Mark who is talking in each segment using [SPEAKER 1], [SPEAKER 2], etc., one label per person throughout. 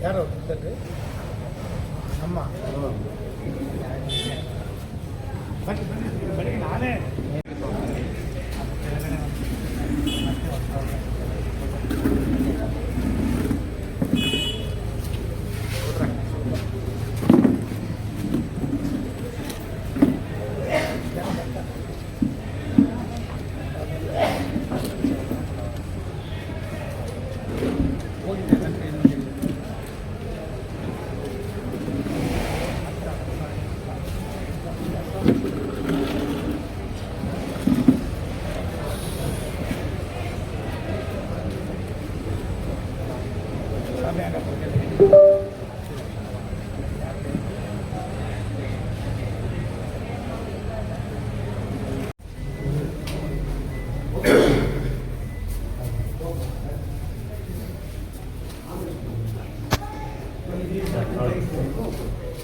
[SPEAKER 1] ಯಾರು ಅಮ್ಮ ನಾನೇ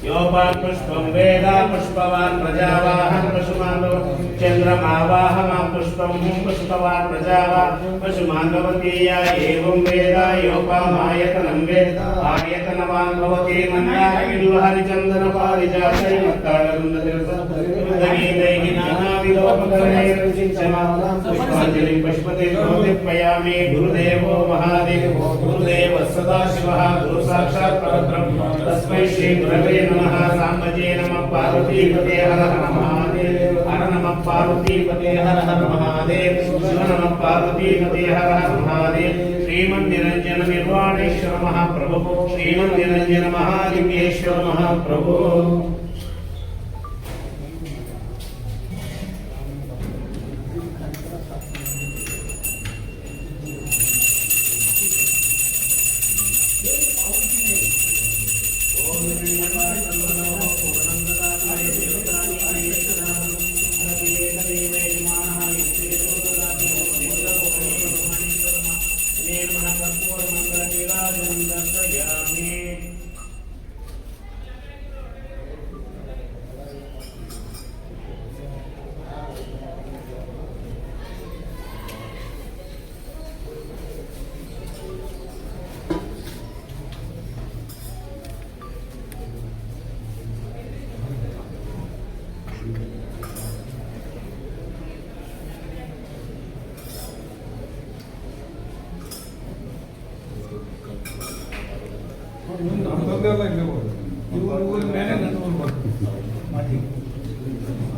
[SPEAKER 2] योपान पुष्पम वेदा पुष्पवान प्रजावाहन पशुमानव चंद्रमावाहमा पुष्पम पुष्पवान प्रजावा पशुमानवतीया एवं वेदा योपामायतनं वेदा आयतनवान भवति मन्याय विद्वहरि चंदन पारिजातै मत्तारगुन्दगीतैः नानाविधोपकरणैर्विचिन्त्यमानं पुष्पाञ्जलिं पुष्पते समर्पयामि। गुरुदेवो महादेवो गुरुदेवः सदाशिवः गुरु साक्षात् परब्रह्म तस्मै श्री गुरवे नमः। साम्बजे नमः पार्वतीपते हर हर महादेव हर नमः पार्वतीपते हर हर महादेव शिव नमः पार्वतीपते हर हर महादेव। श्रीमन्निरञ्जन निर्वाणेश्वर महाप्रभु श्रीमन्निरञ्जन महालिंगेश्वर महाप्रभु।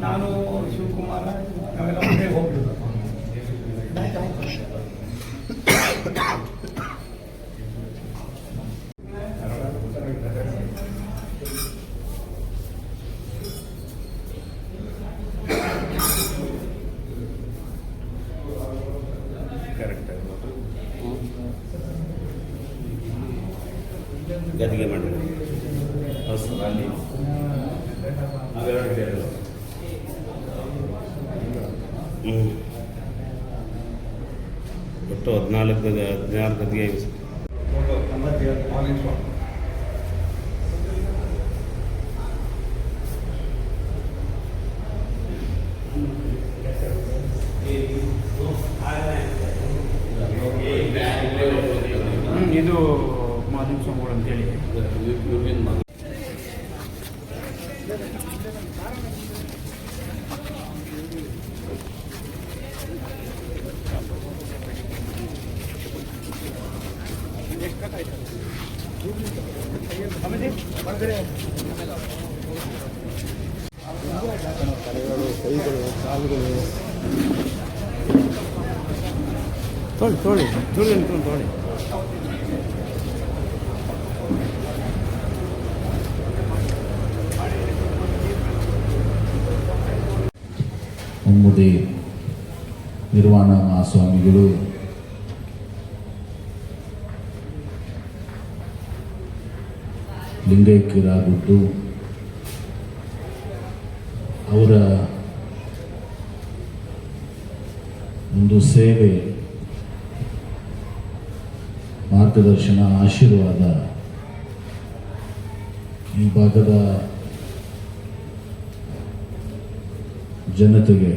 [SPEAKER 1] ನಾನು ಶಿವಕುಮಾರ ನಾವೆಲ್ಲ ಒಂದೇ ಹೋಗ್ಲಿಲ್ಲ.
[SPEAKER 2] ಗದಿಗೆ ಮಾಡಿದ್ರು ಅಲ್ಲಿ ಅವೆರಡು ಒಟ್ಟು 16 ಗದಿಗೆ
[SPEAKER 1] ಇದು ಮಾಧವ ಸ್ವಾಮಿಗಳು ಅಂತೇಳಿ
[SPEAKER 3] ತಲೆಗಳು ಕೈಗಳು ಕಾಲುಗಳು ತೊಳಿ ತೊಳಿ ತೊಳಿ ತೊಳಿ
[SPEAKER 4] ಮುಮ್ಮಡಿ ನಿರ್ವಾಣ ಮಹಾಸ್ವಾಮಿಗಳು ಲಿಂಗೈಕ್ಯರಾಗಿದ್ದು ಅವರ ಒಂದು ಸೇವೆ, ಮಾರ್ಗದರ್ಶನ, ಆಶೀರ್ವಾದ ಈ ಭಾಗದ ಜನತೆಗೆ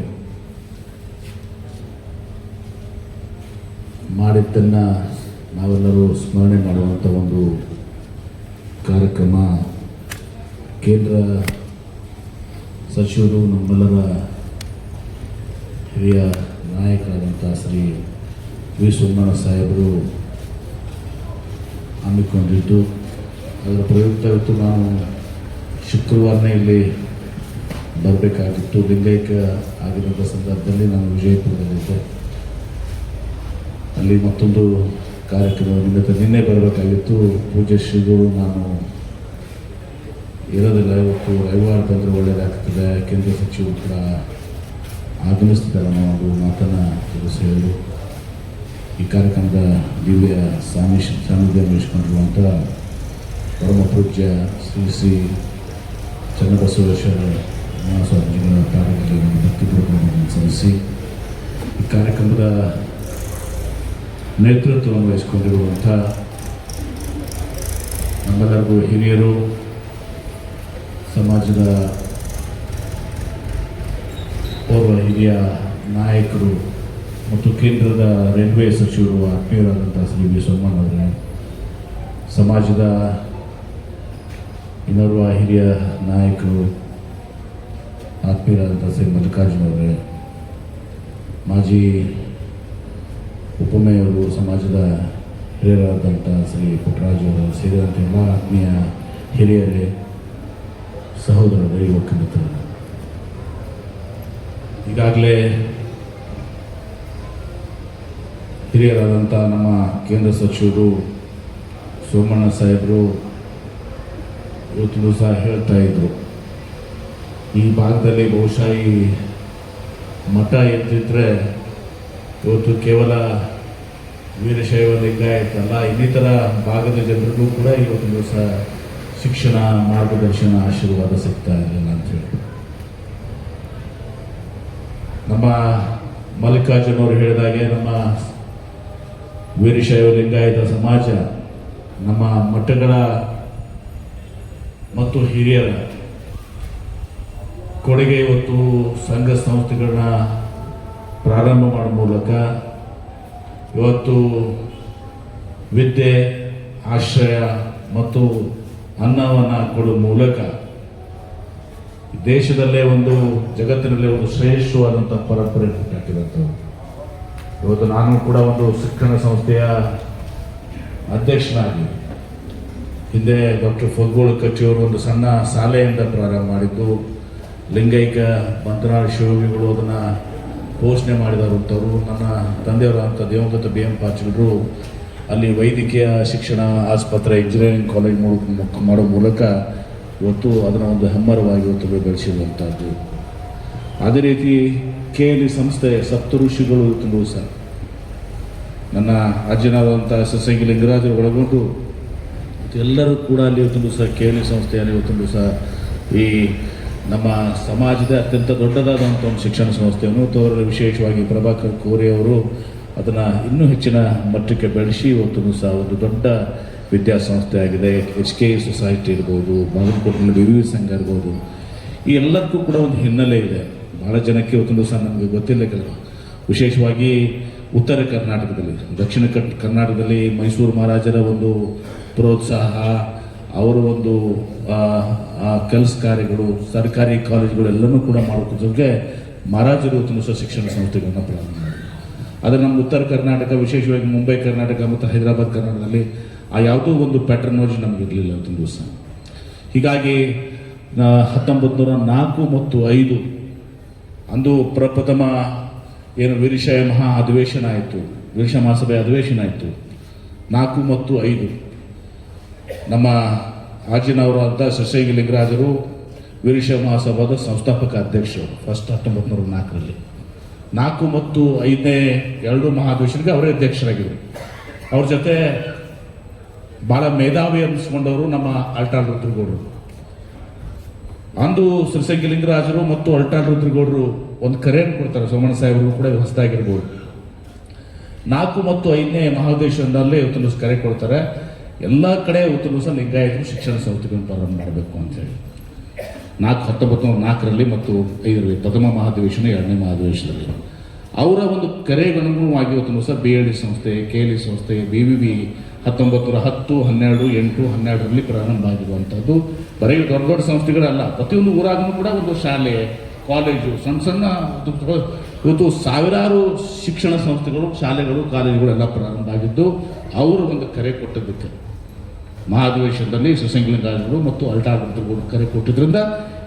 [SPEAKER 4] ಮಾಡಿದ್ದನ್ನು ನಾವೆಲ್ಲರೂ ಸ್ಮರಣೆ ಮಾಡುವಂಥ ಒಂದು ಕಾರ್ಯಕ್ರಮ ಕೇಂದ್ರ ಸಚಿವರು ನಮ್ಮೆಲ್ಲರ ಹಿರಿಯ ನಾಯಕರಾದಂಥ ಶ್ರೀ ವಿ ಸೋಮಣ್ಣ ಸಾಹೇಬರು ಹಮ್ಮಿಕೊಂಡಿದ್ದು ಅದರ ಪ್ರಯುಕ್ತ ಇವತ್ತು ನಾನು ಶುಕ್ರವಾರನೇ ಇಲ್ಲಿ ಬರಬೇಕಾಗಿತ್ತು. ಲಿಂಗೈಕ್ಯ ಆಗಿರುವಂಥ ಸಂದರ್ಭದಲ್ಲಿ ನಾನು ವಿಜಯಪುರದಲ್ಲಿದ್ದೆ. ಅಲ್ಲಿ ಮತ್ತೊಂದು ಕಾರ್ಯಕ್ರಮ ನಿನ್ನೆ ಬರಬೇಕಾಗಿತ್ತು. ಪೂಜ್ಯ ಶ್ರೀಗಳು ನಾನು ಇರೋದಿಲ್ಲ, ಇವತ್ತು ರವಿವಾರ ಬಂದರೆ ಒಳ್ಳೆಯದಾಗ್ತದೆ, ಕೇಂದ್ರ ಸಚಿವರು ಕೂಡ ಆಗಮಿಸ್ತಿದ್ದಾರೆ ಅನ್ನೋ ಮಾತನ್ನು ತಿಳಿಸಿ ಹೇಳಿ ಈ ಕಾರ್ಯಕ್ರಮದ ದಿವ್ಯ ಸಾನ್ನಿಧ್ಯ ವಹಿಸಿಕೊಂಡಿರುವಂಥ ಪರಮ ಪೂಜ್ಯ ಶ್ರೀ ಶ್ರೀ ಚನ್ನಬಸವೇಶ್ವರ ಮಹಾಸ್ವಾಮೀಜಿಗಳ ಕಾರ್ಯಕ್ರಮದಲ್ಲಿ ಭಕ್ತಿಪೂರ್ವಕವಾಗಿ ಸಲ್ಲಿಸಿ ಈ ಕಾರ್ಯಕ್ರಮದ ನೇತೃತ್ವವನ್ನು ವಹಿಸಿಕೊಂಡಿರುವಂಥ ನಮ್ಮೆಲ್ಲರಿಗೂ ಹಿರಿಯರು, ಸಮಾಜದ ಓರ್ವ ಹಿರಿಯ ನಾಯಕರು ಮತ್ತು ಕೇಂದ್ರದ ರೈಲ್ವೆ ಸಚಿವರು ಆತ್ಮೀಯರಾದಂಥ ಶ್ರೀ ವಿ ಸೋಮಣ್ಣ ಅವರೇ, ಸಮಾಜದ ಇನ್ನೋರ್ವ ಹಿರಿಯ ನಾಯಕರು ಆತ್ಮೀಯರಾದಂಥ ಶ್ರೀ ಮಲ್ಲಿಕಾರ್ಜುನ ಅವರೇ, ಮಾಜಿ ಉಪಮೇಯರು, ಸಮಾಜದ ಹಿರಿಯರಾದಂಥ ಶ್ರೀ ಪುಟ್ಟರಾಜು ಅವರು ಸೇರಿದಂತೆ ಎಲ್ಲ ಆತ್ಮೀಯ ಹಿರಿಯರೇ, ಸಹೋದರರೇ, ಯುವಕ ಮಿತ್ರರೇ, ಈಗಾಗಲೇ ಹಿರಿಯರಾದಂಥ ನಮ್ಮ ಕೇಂದ್ರ ಸಚಿವರು ಸೋಮಣ್ಣ ಸಾಹೇಬರು ಇವತ್ತು ದಿವಸ ಹೇಳ್ತಾ ಇದ್ರು, ಈ ಭಾಗದಲ್ಲಿ ಬಹುಶಃ ಈ ಮಠ ಎತ್ತಿದ್ರೆ ಇವತ್ತು ಕೇವಲ ವೀರಶೈವ ಲಿಂಗಾಯತ ಅಲ್ಲ, ಇನ್ನಿತರ ಭಾಗದ ಜನರಿಗೂ ಕೂಡ ಇವತ್ತು ದಿವಸ ಶಿಕ್ಷಣ, ಮಾರ್ಗದರ್ಶನ, ಆಶೀರ್ವಾದ ಸಿಗ್ತಾ ಇರಲಿಲ್ಲ ಅಂತೇಳಿ ನಮ್ಮ ಮಲ್ಲಿಕಾರ್ಜುನ ಅವರು ಹೇಳಿದಾಗೆ ನಮ್ಮ ವೀರಶೈವ ಲಿಂಗಾಯತ ಸಮಾಜ ನಮ್ಮ ಮಠಗಳ ಮತ್ತು ಹಿರಿಯರ ಕೊಡುಗೆ ಇವತ್ತು ಸಂಘ ಸಂಸ್ಥೆಗಳನ್ನ ಪ್ರಾರಂಭ ಮಾಡುವ ಮೂಲಕ ಇವತ್ತು ವಿದ್ಯೆ, ಆಶ್ರಯ ಮತ್ತು ಅನ್ನವನ್ನು ಕೊಡುವ ಮೂಲಕ ದೇಶದಲ್ಲೇ ಒಂದು ಜಗತ್ತಿನಲ್ಲೇ ಒಂದು ಶ್ರೇಷ್ಠವಾದಂಥ ಪರಂಪರೆ ಹುಟ್ಟಾಕಿದಂಥದ್ದು. ಇವತ್ತು ನಾನು ಕೂಡ ಒಂದು ಶಿಕ್ಷಣ ಸಂಸ್ಥೆಯ ಅಧ್ಯಕ್ಷನಾಗಿ ಹಿಂದೆ ಡಾಕ್ಟರ್ ಫಗ್ಗೋಳ ಕಚ್ಚಿಯವರು ಒಂದು ಸಣ್ಣ ಶಾಲೆಯಿಂದ ಪ್ರಾರಂಭ ಮಾಡಿದ್ದು, ಲಿಂಗೈಕ್ಯ ಮಂತ್ರಾಳ ಶಿವಯೋಗಿಗಳು ಅದನ್ನು ಪೋಷಣೆ ಮಾಡಿದವರು. ನನ್ನ ತಂದೆಯವರಂಥ ದಿವಂಗತ ಬಿ ಎಂ ಪಾಟೀಲರು ಅಲ್ಲಿ ವೈದ್ಯಕೀಯ ಶಿಕ್ಷಣ ಆಸ್ಪತ್ರೆ, ಇಂಜಿನಿಯರಿಂಗ್ ಕಾಲೇಜ್ ಮಾಡೋ ಮೂಲಕ ಇವತ್ತು ಅದನ್ನು ಒಂದು ಹೆಮ್ಮರವಾಗಿ ಇವತ್ತು ಬೆಳೆಸಿರುವಂಥದ್ದು. ಅದೇ ರೀತಿ KLE ಸಂಸ್ಥೆ ಸಪ್ತಋಷಿಗಳು ಇವತ್ತು ದಿವಸ ನನ್ನ ಅಜ್ಜನಾದಂಥ ಸಸಂಗಿ ಲಿಂಗರಾಜರು ಒಳಗೊಂಡು ಎಲ್ಲರೂ ಕೂಡ ಅಲ್ಲಿ ಇವತ್ತು ದಿವಸ KLE ಸಂಸ್ಥೆಯನ್ನು ಇವತ್ತು ದಿವಸ ಈ ನಮ್ಮ ಸಮಾಜದ ಅತ್ಯಂತ ದೊಡ್ಡದಾದಂಥ ಒಂದು ಶಿಕ್ಷಣ ಸಂಸ್ಥೆಯನ್ನು ತೋರಲು ವಿಶೇಷವಾಗಿ ಪ್ರಭಾಕರ್ ಕೋರೆ ಅವರು ಅದನ್ನು ಇನ್ನೂ ಹೆಚ್ಚಿನ ಮಟ್ಟಕ್ಕೆ ಬೆಳೆಸಿ ಇವತ್ತು ಸಹ ಒಂದು ದೊಡ್ಡ ವಿದ್ಯಾಸಂಸ್ಥೆ ಆಗಿದೆ. HK ಸೊಸೈಟಿ ಇರ್ಬೋದು, ಬಾಗಲಕೋಟೆಯಲ್ಲಿ ವಿವಿ ಸಂಘ ಇರ್ಬೋದು, ಈ ಎಲ್ಲಕ್ಕೂ ಕೂಡ ಒಂದು ಹಿನ್ನೆಲೆ ಇದೆ. ಭಾಳ ಜನಕ್ಕೆ ಇವತ್ತು ಸಹ ನಮಗೆ ಗೊತ್ತಿಲ್ಲ. ವಿಶೇಷವಾಗಿ ಉತ್ತರ ಕರ್ನಾಟಕದಲ್ಲಿ, ದಕ್ಷಿಣ ಕರ್ನಾಟಕದಲ್ಲಿ ಮೈಸೂರು ಮಹಾರಾಜರ ಒಂದು ಪ್ರೋತ್ಸಾಹ, ಅವರ ಒಂದು ಕೆಲಸ ಕಾರ್ಯಗಳು, ಸರ್ಕಾರಿ ಕಾಲೇಜುಗಳೆಲ್ಲನೂ ಕೂಡ ಮಾಡೋದಕ್ಕೆ ಮಹಾರಾಜರು ಇವತ್ತು ಸಹ ಶಿಕ್ಷಣ ಸಂಸ್ಥೆಗಳನ್ನು ಪ್ರಾರಂಭ ಮಾಡಿದರು. ಆದರೆ ನಮ್ಮ ಉತ್ತರ ಕರ್ನಾಟಕ, ವಿಶೇಷವಾಗಿ ಮುಂಬೈ ಕರ್ನಾಟಕ ಮತ್ತು ಹೈದರಾಬಾದ್ ಕರ್ನಾಟಕದಲ್ಲಿ ಆ ಯಾವುದೋ ಒಂದು ಪ್ಯಾಟರ್ನ್ ವೈಸ್ ನಮಗಿರಲಿಲ್ಲ ಇವತ್ತಿನ ದಿವಸ. ಹೀಗಾಗಿ 1904 ಮತ್ತು 5 ಅಂದು ಪ್ರಪ್ರಥಮ ಏನು ವೀರಶೈವ ಮಹಾ ಅಧಿವೇಶನ ಆಯಿತು, ವೀರಶೈವ ಮಹಾಸಭೆ ಅಧಿವೇಶನ ಆಯಿತು. 4 ಮತ್ತು 5 ನಮ್ಮ ಆಜಿನವರು ಅಂತ ಸಸಂಗಿ ಲಿಂಗರಾಜರು ವೀರಶೈವ ಮಹಾಸಭಾದ ಸಂಸ್ಥಾಪಕ ಅಧ್ಯಕ್ಷರು ಫಸ್ಟ್ 1904ರಲ್ಲಿ. 4 ಮತ್ತು 5ನೇ 2 ಮಹಾಧಿವೇಶನಕ್ಕೆ ಅವರೇ ಅಧ್ಯಕ್ಷರಾಗಿದ್ದರು. ಅವ್ರ ಜೊತೆ ಭಾಳ ಮೇಧಾವಿ ಅನ್ನಿಸ್ಕೊಂಡವರು ನಮ್ಮ ಅಲ್ಟಾಳ್ ರುದ್ರಗೌಡರು. ಅಂದು ಸಸಂಗಿ ಲಿಂಗರಾಜರು ಮತ್ತು ಅಲ್ಟಾಳ್ ರುದ್ರಗೌಡರು ಒಂದು ಕರೆಯನ್ನು ಕೊಡ್ತಾರೆ, ಸೋಮಣ್ಣ ಸಾಹೇಬರು ಕೂಡ ಹೊಸದಾಗಿರ್ಬೋದು. 4 ಮತ್ತು 5ನೇ ಮಹಾಧಿವೇಶನದಲ್ಲೇ ಇವತ್ತು ಕರೆ ಕೊಡ್ತಾರೆ, ಎಲ್ಲ ಕಡೆ ಇವತ್ತು ಲಿಂಗಾಯತರು ಶಿಕ್ಷಣ ಸಂಸ್ಥೆಗಳನ್ನು ಪ್ರಾರಂಭ ಮಾಡಬೇಕು ಅಂತೇಳಿ. 1904ರಲ್ಲಿ ಮತ್ತು 5ರಲ್ಲಿ ಪ್ರಥಮ ಮಹಾಧಿವೇಶನ, 2ನೇ ಮಹಾಧಿವೇಶನದಲ್ಲಿ ಅವರ ಒಂದು ಕರೆಗೆ ಅನುಗುಣವಾಗಿ ಇವತ್ತು ದಿವಸ BLD ಸಂಸ್ಥೆ, KLE ಸಂಸ್ಥೆ, BVB 1910, 12, 8, 12ರಲ್ಲಿ ಪ್ರಾರಂಭ ಆಗಿರುವಂಥದ್ದು. ಬರೀ ದೊಡ್ಡ ದೊಡ್ಡ ಸಂಸ್ಥೆಗಳಲ್ಲ, ಪ್ರತಿಯೊಂದು ಊರಾಗೂ ಕೂಡ ಒಂದು ಶಾಲೆ, ಕಾಲೇಜು, ಸಣ್ಣ ಸಣ್ಣ ಇವತ್ತು ಸಾವಿರಾರು ಶಿಕ್ಷಣ ಸಂಸ್ಥೆಗಳು, ಶಾಲೆಗಳು, ಕಾಲೇಜುಗಳೆಲ್ಲ ಪ್ರಾರಂಭ ಆಗಿದ್ದು ಅವರು ಒಂದು ಕರೆ ಕೊಟ್ಟಿದ್ದಕ್ಕೆ ಮಹಾಧಿವೇಶನದಲ್ಲಿ ಶ್ರೀಸಂಗಲಿಂಗಾಜಗಳು ಮತ್ತು ಅಲ್ಟಾಡ್ರು ಕರೆ ಕೊಟ್ಟಿದ್ದರಿಂದ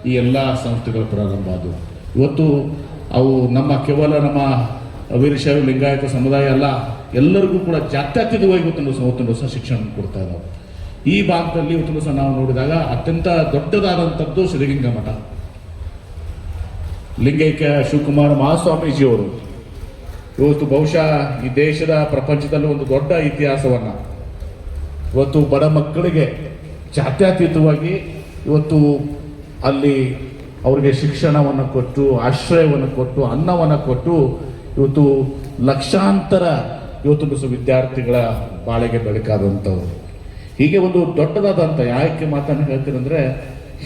[SPEAKER 4] ಈ ಎಲ್ಲ ಸಂಸ್ಥೆಗಳು ಪ್ರಾರಂಭ ಆದವು. ಇವತ್ತು ಅವು ಕೇವಲ ನಮ್ಮ ವೀರಶೈವ ಲಿಂಗಾಯತ ಸಮುದಾಯ ಅಲ್ಲ, ಎಲ್ಲರಿಗೂ ಕೂಡ ಜಾತ್ಯತೀತವಾಗಿ ಇವತ್ತೊಂದು ದಿವಸ ಶಿಕ್ಷಣ ಕೊಡ್ತಾ ಇದ್ದಾವೆ. ಈ ಭಾಗದಲ್ಲಿ ಇವತ್ತು ದಿವಸ ನಾವು ನೋಡಿದಾಗ ಅತ್ಯಂತ ದೊಡ್ಡದಾದಂಥದ್ದು ಶ್ರೀಲಿಂಗ ಮಠ. ಲಿಂಗೈಕ್ಯ ಶಿವಕುಮಾರ ಮಹಾಸ್ವಾಮೀಜಿಯವರು ಇವತ್ತು ಬಹುಶಃ ಈ ದೇಶದ ಪ್ರಪಂಚದಲ್ಲಿ ಒಂದು ದೊಡ್ಡ ಇತಿಹಾಸವನ್ನು ಇವತ್ತು ಬಡ ಮಕ್ಕಳಿಗೆ ಜಾತ್ಯತೀತವಾಗಿ ಇವತ್ತು ಅಲ್ಲಿ ಅವರಿಗೆ ಶಿಕ್ಷಣವನ್ನು ಕೊಟ್ಟು, ಆಶ್ರಯವನ್ನು ಕೊಟ್ಟು, ಅನ್ನವನ್ನು ಕೊಟ್ಟು ಇವತ್ತು ಲಕ್ಷಾಂತರ ಇವತ್ತು ವಿದ್ಯಾರ್ಥಿಗಳ ಬಾಳೆಗೆ ಬೆಳಕಾದಂಥವ್ರು. ಹೀಗೆ ಒಂದು ದೊಡ್ಡದಾದಂಥ, ಯಾಕೆ ಮಾತನ್ನು ಹೇಳ್ತೀರಂದ್ರೆ,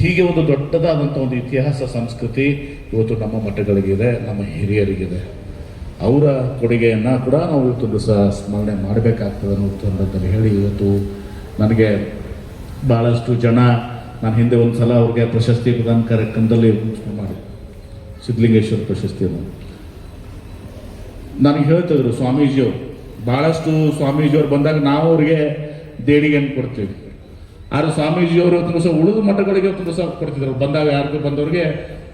[SPEAKER 4] ಹೀಗೆ ಒಂದು ದೊಡ್ಡದಾದಂಥ ಒಂದು ಇತಿಹಾಸ ಸಂಸ್ಕೃತಿ ಇವತ್ತು ನಮ್ಮ ಮಠಗಳಿಗಿದೆ, ನಮ್ಮ ಹಿರಿಯರಿಗಿದೆ. ಅವರ ಕೊಡುಗೆಯನ್ನು ಕೂಡ ನಾವು ಇವತ್ತು ದಿವಸ ಸ್ಮರಣೆ ಮಾಡಬೇಕಾಗ್ತದೆ ಅನ್ನೋದನ್ನು ಹೇಳಿ, ಇವತ್ತು ನನಗೆ ಭಾಳಷ್ಟು ಜನ, ನಾನು ಹಿಂದೆ ಒಂದು ಸಲ ಅವ್ರಿಗೆ ಪ್ರಶಸ್ತಿ ಪ್ರದಾನ ಕಾರ್ಯಕ್ರಮದಲ್ಲಿ ಮಾಡಿ ಸಿದ್ಧಲಿಂಗೇಶ್ವರ ಪ್ರಶಸ್ತಿಯನ್ನು ನನಗೆ ಹೇಳ್ತಿದ್ರು ಸ್ವಾಮೀಜಿಯವರು. ಭಾಳಷ್ಟು ಸ್ವಾಮೀಜಿಯವರು ಬಂದಾಗ ನಾವು ಅವ್ರಿಗೆ ದೇಣಿಗೆಯನ್ನು ಕೊಡ್ತೀವಿ. ಆದ್ರೆ ಸ್ವಾಮೀಜಿಯವರು ಇವತ್ತು ದಿವಸ ಉಳಿದ ಮಠಗಳಿಗೆ ಇವತ್ತು ದಿವಸ ಕೊಡ್ತಿದ್ರು. ಬಂದಾಗ ಯಾರಿಗೂ ಬಂದವ್ರಿಗೆ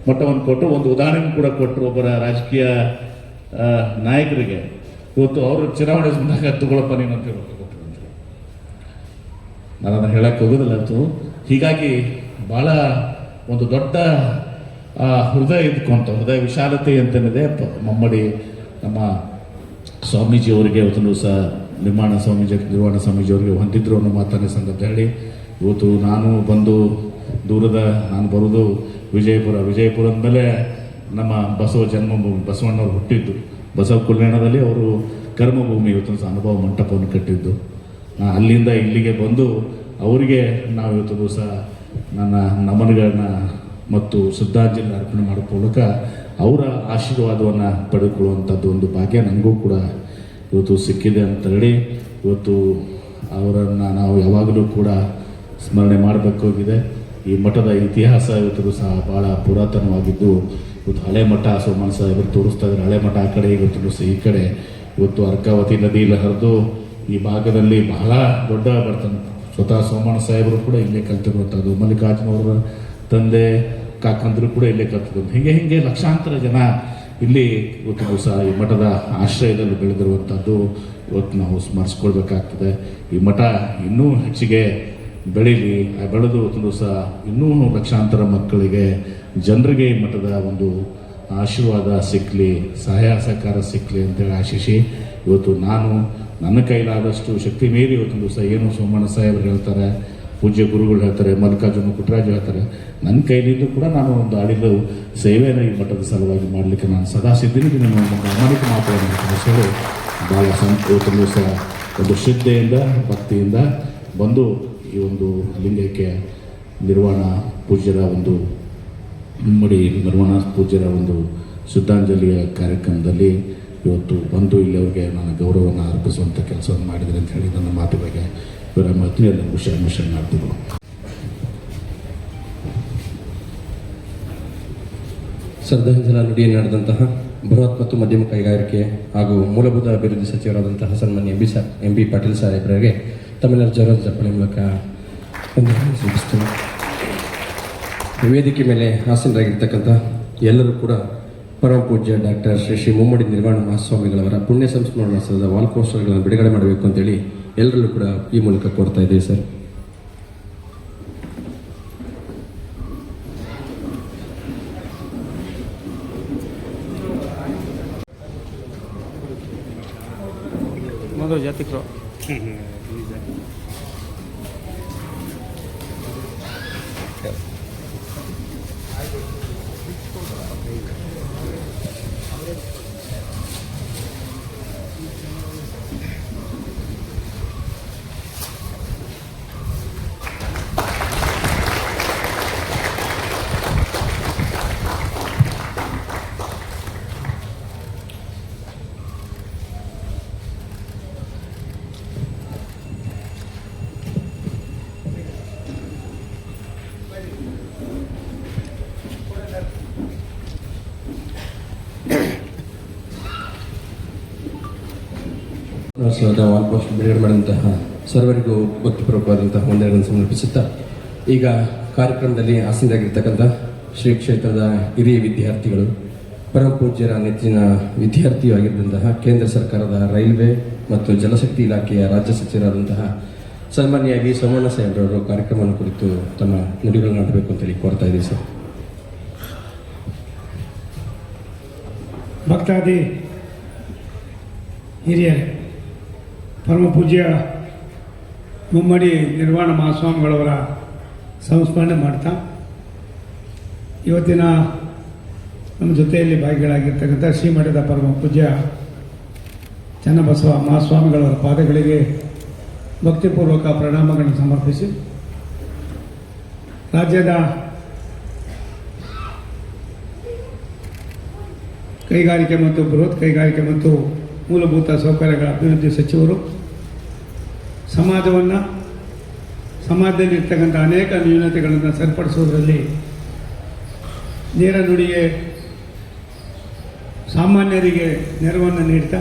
[SPEAKER 4] ಮಠವನ್ನು ಕೊಟ್ಟರು. ಒಂದು ಉದಾಹರಣೆ ಕೂಡ ಕೊಟ್ಟರು, ಒಬ್ಬರ ರಾಜಕೀಯ ನಾಯಕರಿಗೆ. ಇವತ್ತು ಅವರು ಚುನಾವಣೆ ಬಂದಾಗ ತಗೊಳಪ್ಪ ನೀನು ಅಂತ ಹೇಳ್ಬೇಕು, ನಾನು ಅದನ್ನು ಹೇಳಕ್ಕೆ ಹೋಗೋದಿಲ್ಲ ಅದು. ಹೀಗಾಗಿ ಭಾಳ ಒಂದು ದೊಡ್ಡ ಹೃದಯ ಇದ್ಕೊಂತ, ಹೃದಯ ವಿಶಾಲತೆ ಅಂತೇನಿದೆ ಮಮ್ಮಡಿ ನಮ್ಮ ಸ್ವಾಮೀಜಿಯವರಿಗೆ ಇವತ್ತು ದಿವಸ ನಿರ್ವಾಣ ಸ್ವಾಮೀಜಿಯವರಿಗೆ ಹೊಂದಿದ್ರು ಅನ್ನೋ ಮಾತನ್ನೇ ಸಂದರ್ಭ ಹೇಳಿ, ಇವತ್ತು ನಾನು ಬರೋದು ವಿಜಯಪುರ ಅಂದಮೇಲೆ ನಮ್ಮ ಬಸವ ಜನ್ಮಭೂಮಿ, ಬಸವಣ್ಣವ್ರು ಹುಟ್ಟಿದ್ದು ಬಸವ ಕಲ್ಯಾಣದಲ್ಲಿ, ಅವರು ಕರ್ಮಭೂಮಿ ಇವತ್ತು ಅನುಭವ ಮಂಟಪವನ್ನು ಕಟ್ಟಿದ್ದು. ಅಲ್ಲಿಂದ ಇಲ್ಲಿಗೆ ಬಂದು ಅವರಿಗೆ ನಾವು ಇವತ್ತು ದಿವಸ ನನ್ನ ನಮನಗಳನ್ನ ಮತ್ತು ಶ್ರದ್ಧಾಂಜಲಿ ಅರ್ಪಣೆ ಮಾಡೋ ಮೂಲಕ ಅವರ ಆಶೀರ್ವಾದವನ್ನು ಪಡೆದುಕೊಳ್ಳುವಂಥದ್ದು ಒಂದು ಭಾಗ್ಯ ನನಗೂ ಕೂಡ ಇವತ್ತು ಸಿಕ್ಕಿದೆ ಅಂತ ಹೇಳಿ, ಇವತ್ತು ಅವರನ್ನು ನಾವು ಯಾವಾಗಲೂ ಕೂಡ ಸ್ಮರಣೆ ಮಾಡಬೇಕಾಗಿದೆ. ಈ ಮಠದ ಇತಿಹಾಸ ಇವತ್ತು ಸಹ ಭಾಳ ಪುರಾತನವಾಗಿದ್ದು, ಇವತ್ತು ಹಳೆ ಮಠ ಸೋಮಣ್ಣ ಸಾಹೇಬರು ತೋರಿಸ್ತಾ ಇದ್ದಾರೆ. ಹಳೆ ಮಠ ಆ ಕಡೆ, ಇವತ್ತು ಸಹ ಈ ಕಡೆ. ಇವತ್ತು ಅರ್ಕಾವತಿ ನದಿಯಲ್ಲಿ ಹರಿದು ಈ ಭಾಗದಲ್ಲಿ ಬಹಳ ದೊಡ್ಡ ಬರ್ತದೆ. ಸ್ವತಃ ಸೋಮಣ್ಣ ಸಾಹೇಬರು ಕೂಡ ಇಲ್ಲೇ ಕಲ್ತಿರುವಂಥದ್ದು, ಮಲ್ಲಿಕಾರ್ಜುನವರ ತಂದೆ ಕಾಕಂದರು ಕೂಡ ಇಲ್ಲೇ ಕಲ್ತಿದ್ದು. ಹೀಗೆ ಲಕ್ಷಾಂತರ ಜನ ಇಲ್ಲಿ ಇವತ್ತು ದಿವಸ ಈ ಮಠದ ಆಶ್ರಯದಲ್ಲಿ ಬೆಳೆದಿರುವಂಥದ್ದು ಇವತ್ತು ನಾವು ಸ್ಮರಿಸ್ಕೊಳ್ಬೇಕಾಗ್ತದೆ. ಈ ಮಠ ಇನ್ನೂ ಹೆಚ್ಚಿಗೆ ಬೆಳೀಲಿ, ಬೆಳೆದು ಇವತ್ತು ದಿವಸ ಇನ್ನೂ ಲಕ್ಷಾಂತರ ಮಕ್ಕಳಿಗೆ, ಜನರಿಗೆ ಈ ಮಠದ ಒಂದು ಆಶೀರ್ವಾದ ಸಿಕ್ಕಲಿ, ಸಹಾಯ ಸಹಕಾರ ಸಿಕ್ಕಲಿ ಅಂತೇಳಿ ಆಶಿಸಿ, ಇವತ್ತು ನಾನು ನನ್ನ ಕೈಲಾದಷ್ಟು ಶಕ್ತಿ ಮೀರಿ ಇವತ್ತು ದಿವಸ ಏನು ಸೋಮಣ್ಣ ಸಾಹೇಬರು ಹೇಳ್ತಾರೆ, ಪೂಜ್ಯ ಗುರುಗಳು ಹೇಳ್ತಾರೆ, ಮಲ್ಲಿಕಾರ್ಜುನ ಪುಟ್ಟರಾಜು ಹೇಳ್ತಾರೆ, ನನ್ನ ಕೈಲಿಂದ ಕೂಡ ನಾನು ಒಂದು ಅಡಿಲು ಸೇವೆಯನ್ನು ಈ ಮಠದ ಸಲುವಾಗಿ ಮಾಡಲಿಕ್ಕೆ ನಾನು ಸದಾ ಸಿದ್ಧನಿದ್ದೀನಿ. ಒಂದು ಪ್ರಾಮಾಣಿಕ ಮಾತುಗಳನ್ನು ತಿಳಿಸಲು ಭಾಳ ಇವತ್ತು ದಿವಸ ಒಂದು ಶ್ರದ್ಧೆಯಿಂದ, ಭಕ್ತಿಯಿಂದ ಬಂದು ಈ ಒಂದು ಲಿಂಗೈಕ್ಯ ನಿರ್ವಾಣ ಪೂಜ್ಯರ ಒಂದು ನಿರ್ವಾಣ ಪೂಜ್ಯರ ಒಂದು ಶ್ರದ್ಧಾಂಜಲಿಯ ಕಾರ್ಯಕ್ರಮದಲ್ಲಿ ಇವತ್ತು ಬಂದು ಇಲ್ಲಿ ಅವರಿಗೆ ನಾನು ಗೌರವವನ್ನು ಅರ್ಪಿಸುವಂಥ ಕೆಲಸವನ್ನು ಮಾಡಿದರೆ ಅಂತ ಹೇಳಿ ನನ್ನ ಮಾತುಗಳಿಗೆ ವಿರಾಮ ಎಲ್ಲರಿಗೂ ಶರಣಾರ್ಥಿಗಳು.
[SPEAKER 5] ಶ್ರದ್ಧಾಂಜಲಿ ನುಡಿಯಲ್ಲಿ ನಡೆದಂತಹ ಬೃಹತ್ ಮತ್ತು ಮಧ್ಯಮ ಕೈಗಾರಿಕೆ ಹಾಗೂ ಮೂಲಭೂತ ಅಭಿವೃದ್ಧಿ ಸಚಿವರಾದಂತಹ ಸನ್ಮಾನ್ಯ ಎಂ ಬಿ ಪಾಟೀಲ್ ಸಾಹೇಬರಿಗೆ ತಮ್ಮೆಲ್ಲರ ಜೋರದ ಚಪ್ಪಳೆ ಮೂಲಕ ಸೂಚಿಸ್ತೇನೆ. ವೇದಿಕೆ ಮೇಲೆ ಆಸೀನರಾಗಿರ್ತಕ್ಕಂಥ ಎಲ್ಲರೂ ಕೂಡ ಪರಮ ಪೂಜ್ಯ ಡಾಕ್ಟರ್ ಶ್ರೀ ಮುಮ್ಮಡಿ ನಿರ್ವಾಣ ಮಹಾಸ್ವಾಮಿಗಳವರ ಪುಣ್ಯ ಸಂಸ್ಮರಣೋತ್ಸವದ ವಾಲ್ ಪೋಸ್ಟರ್ಗಳನ್ನು ಬಿಡುಗಡೆ ಮಾಡಬೇಕು ಅಂತೇಳಿ ಎಲ್ಲರಲ್ಲೂ ಕೂಡ ಈ ಮೂಲಕ ಕೋರ್ತಾ ಇದ್ದೀವಿ ಸರ್.
[SPEAKER 3] ಮೊದಲು ಜಾತಿಕರು
[SPEAKER 5] ಆಶೀರ್ವಾದ ಆಲ್ಮೋಸ್ಟ್ ಬಿಡುಗಡೆ ಮಾಡಿದಂತಹ ಸರ್ವರಿಗೂ ಭಕ್ತಿಪೂರ್ವಕವಾದಂತಹ ವಂದನೆಗಳನ್ನು ಸಮರ್ಪಿಸುತ್ತಾ ಈಗ ಕಾರ್ಯಕ್ರಮದಲ್ಲಿ ಆಸೀನರಾಗಿರ್ತಕ್ಕಂಥ ಶ್ರೀ ಕ್ಷೇತ್ರದ ಹಿರಿಯ ವಿದ್ಯಾರ್ಥಿಗಳು ಪರಮ ಪೂಜ್ಯರ ನೆಚ್ಚಿನ ವಿದ್ಯಾರ್ಥಿಯೂ ಆಗಿದ್ದಂತಹ ಕೇಂದ್ರ ಸರ್ಕಾರದ ರೈಲ್ವೆ ಮತ್ತು ಜಲಶಕ್ತಿ ಇಲಾಖೆಯ ರಾಜ್ಯ ಸಚಿವರಾದಂತಹ ಸನ್ಮಾನ್ಯ ವಿ ಸೋಮಣ್ಣ ಸಾಹೇಬ್ರವರು ಕಾರ್ಯಕ್ರಮವನ್ನು ಕುರಿತು ತಮ್ಮ ನುಡಿಗಳನ್ನು ಆಡಬೇಕು ಅಂತೇಳಿ ಕೋರ್ತಾ ಇದ್ದೀವಿ ಸರ್.
[SPEAKER 1] ಭಕ್ತಾದಿ ಹಿರಿಯರೇ, ಪರಮ ಪೂಜ್ಯ ಮುಮ್ಮಡಿ ನಿರ್ವಾಣ ಮಹಾಸ್ವಾಮಿಗಳವರ ಸಂಸ್ಮರಣೆ ಮಾಡ್ತಾ ಇವತ್ತಿನ ನಮ್ಮ ಜೊತೆಯಲ್ಲಿ ಭಾಗಿಗಳಾಗಿರ್ತಕ್ಕಂಥ ಶ್ರೀಮಠದ ಪರಮ ಪೂಜ್ಯ ಚನ್ನಬಸವ ಮಹಾಸ್ವಾಮಿಗಳವರ ಪಾದಗಳಿಗೆ ಭಕ್ತಿಪೂರ್ವಕ ಪ್ರಣಾಮಗಳನ್ನು ಸಮರ್ಪಿಸಿ ರಾಜ್ಯದ ಕೈಗಾರಿಕೆ ಮತ್ತು ಬೃಹತ್ ಕೈಗಾರಿಕೆ ಮತ್ತು ಮೂಲಭೂತ ಸೌಕರ್ಯಗಳ ಅಭಿವೃದ್ಧಿ ಸಚಿವರು ಸಮಾಜದಲ್ಲಿರ್ತಕ್ಕಂಥ ಅನೇಕ ನ್ಯೂನತೆಗಳನ್ನು ಸರಿಪಡಿಸುವುದರಲ್ಲಿ ನೇರ ನುಡಿಗೆ ಸಾಮಾನ್ಯರಿಗೆ ನೆರವನ್ನು ನೀಡ್ತಾ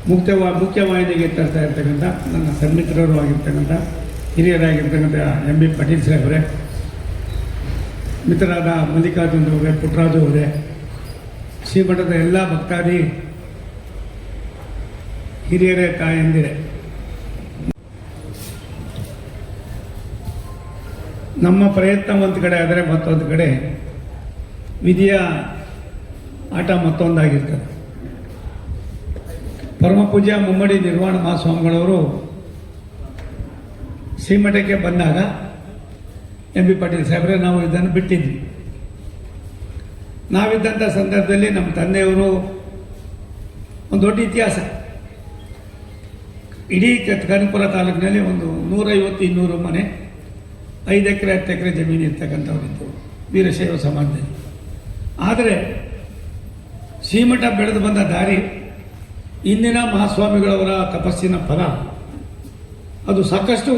[SPEAKER 1] ಮುಖ್ಯವಾಹಿನಿಗೆ ತರ್ತಾ ಇರ್ತಕ್ಕಂಥ ನನ್ನ ಸನ್ಮಿತ್ರರು ಆಗಿರ್ತಕ್ಕಂಥ ಹಿರಿಯರಾಗಿರ್ತಕ್ಕಂಥ ಎಂ ಬಿ ಪಾಟೀಲ್ ಸಾಹೇಬರೇ, ಮಿತ್ರರಾದ ಮಲ್ಲಿಕಾರ್ಜುನ್ ಅವರೇ, ಪುಟ್ಟರಾಜು ಅವರೇ, ಶ್ರೀಮಠದ ಎಲ್ಲ ಭಕ್ತಾದಿ ಹಿರಿಯರೇ, ತಾಯಂದಿರೇ, ನಮ್ಮ ಪ್ರಯತ್ನ ಒಂದು ಕಡೆ ಆದರೆ ಮತ್ತೊಂದು ಕಡೆ ವಿಧಿಯ ಆಟ ಮತ್ತೊಂದಾಗಿರ್ತದೆ. ಪರಮ ಪೂಜ್ಯ ಮುಮ್ಮಡಿ ನಿರ್ವಾಣ ಮಹಾಸ್ವಾಮಿಗಳವರು ಶ್ರೀಮಠಕ್ಕೆ ಬಂದಾಗ ಎಂ ಬಿ ಪಾಟೀಲ್ ಸಾಹೇಬ್ರೆ ನಾವು ಇದನ್ನು ಬಿಟ್ಟಿದ್ವಿ. ನಾವಿದ್ದಂಥ ಸಂದರ್ಭದಲ್ಲಿ ನಮ್ಮ ತಂದೆಯವರು ಒಂದು ದೊಡ್ಡ ಇತಿಹಾಸ. ಇಡೀ ಕನಕಪುರ ತಾಲೂಕಿನಲ್ಲಿ ಒಂದು 150-200 ಮನೆ, 5 ಎಕರೆ 10 ಎಕರೆ ಜಮೀನು ಇರ್ತಕ್ಕಂಥವರಿದ್ದು ವೀರಶೈವ ಸಮಾಜದಲ್ಲಿ. ಆದರೆ ಶ್ರೀಮಠ ಬೆಳೆದು ಬಂದ ದಾರಿ, ಇಂದಿನ ಮಹಾಸ್ವಾಮಿಗಳವರ ತಪಸ್ಸಿನ ಫಲ, ಅದು ಸಾಕಷ್ಟು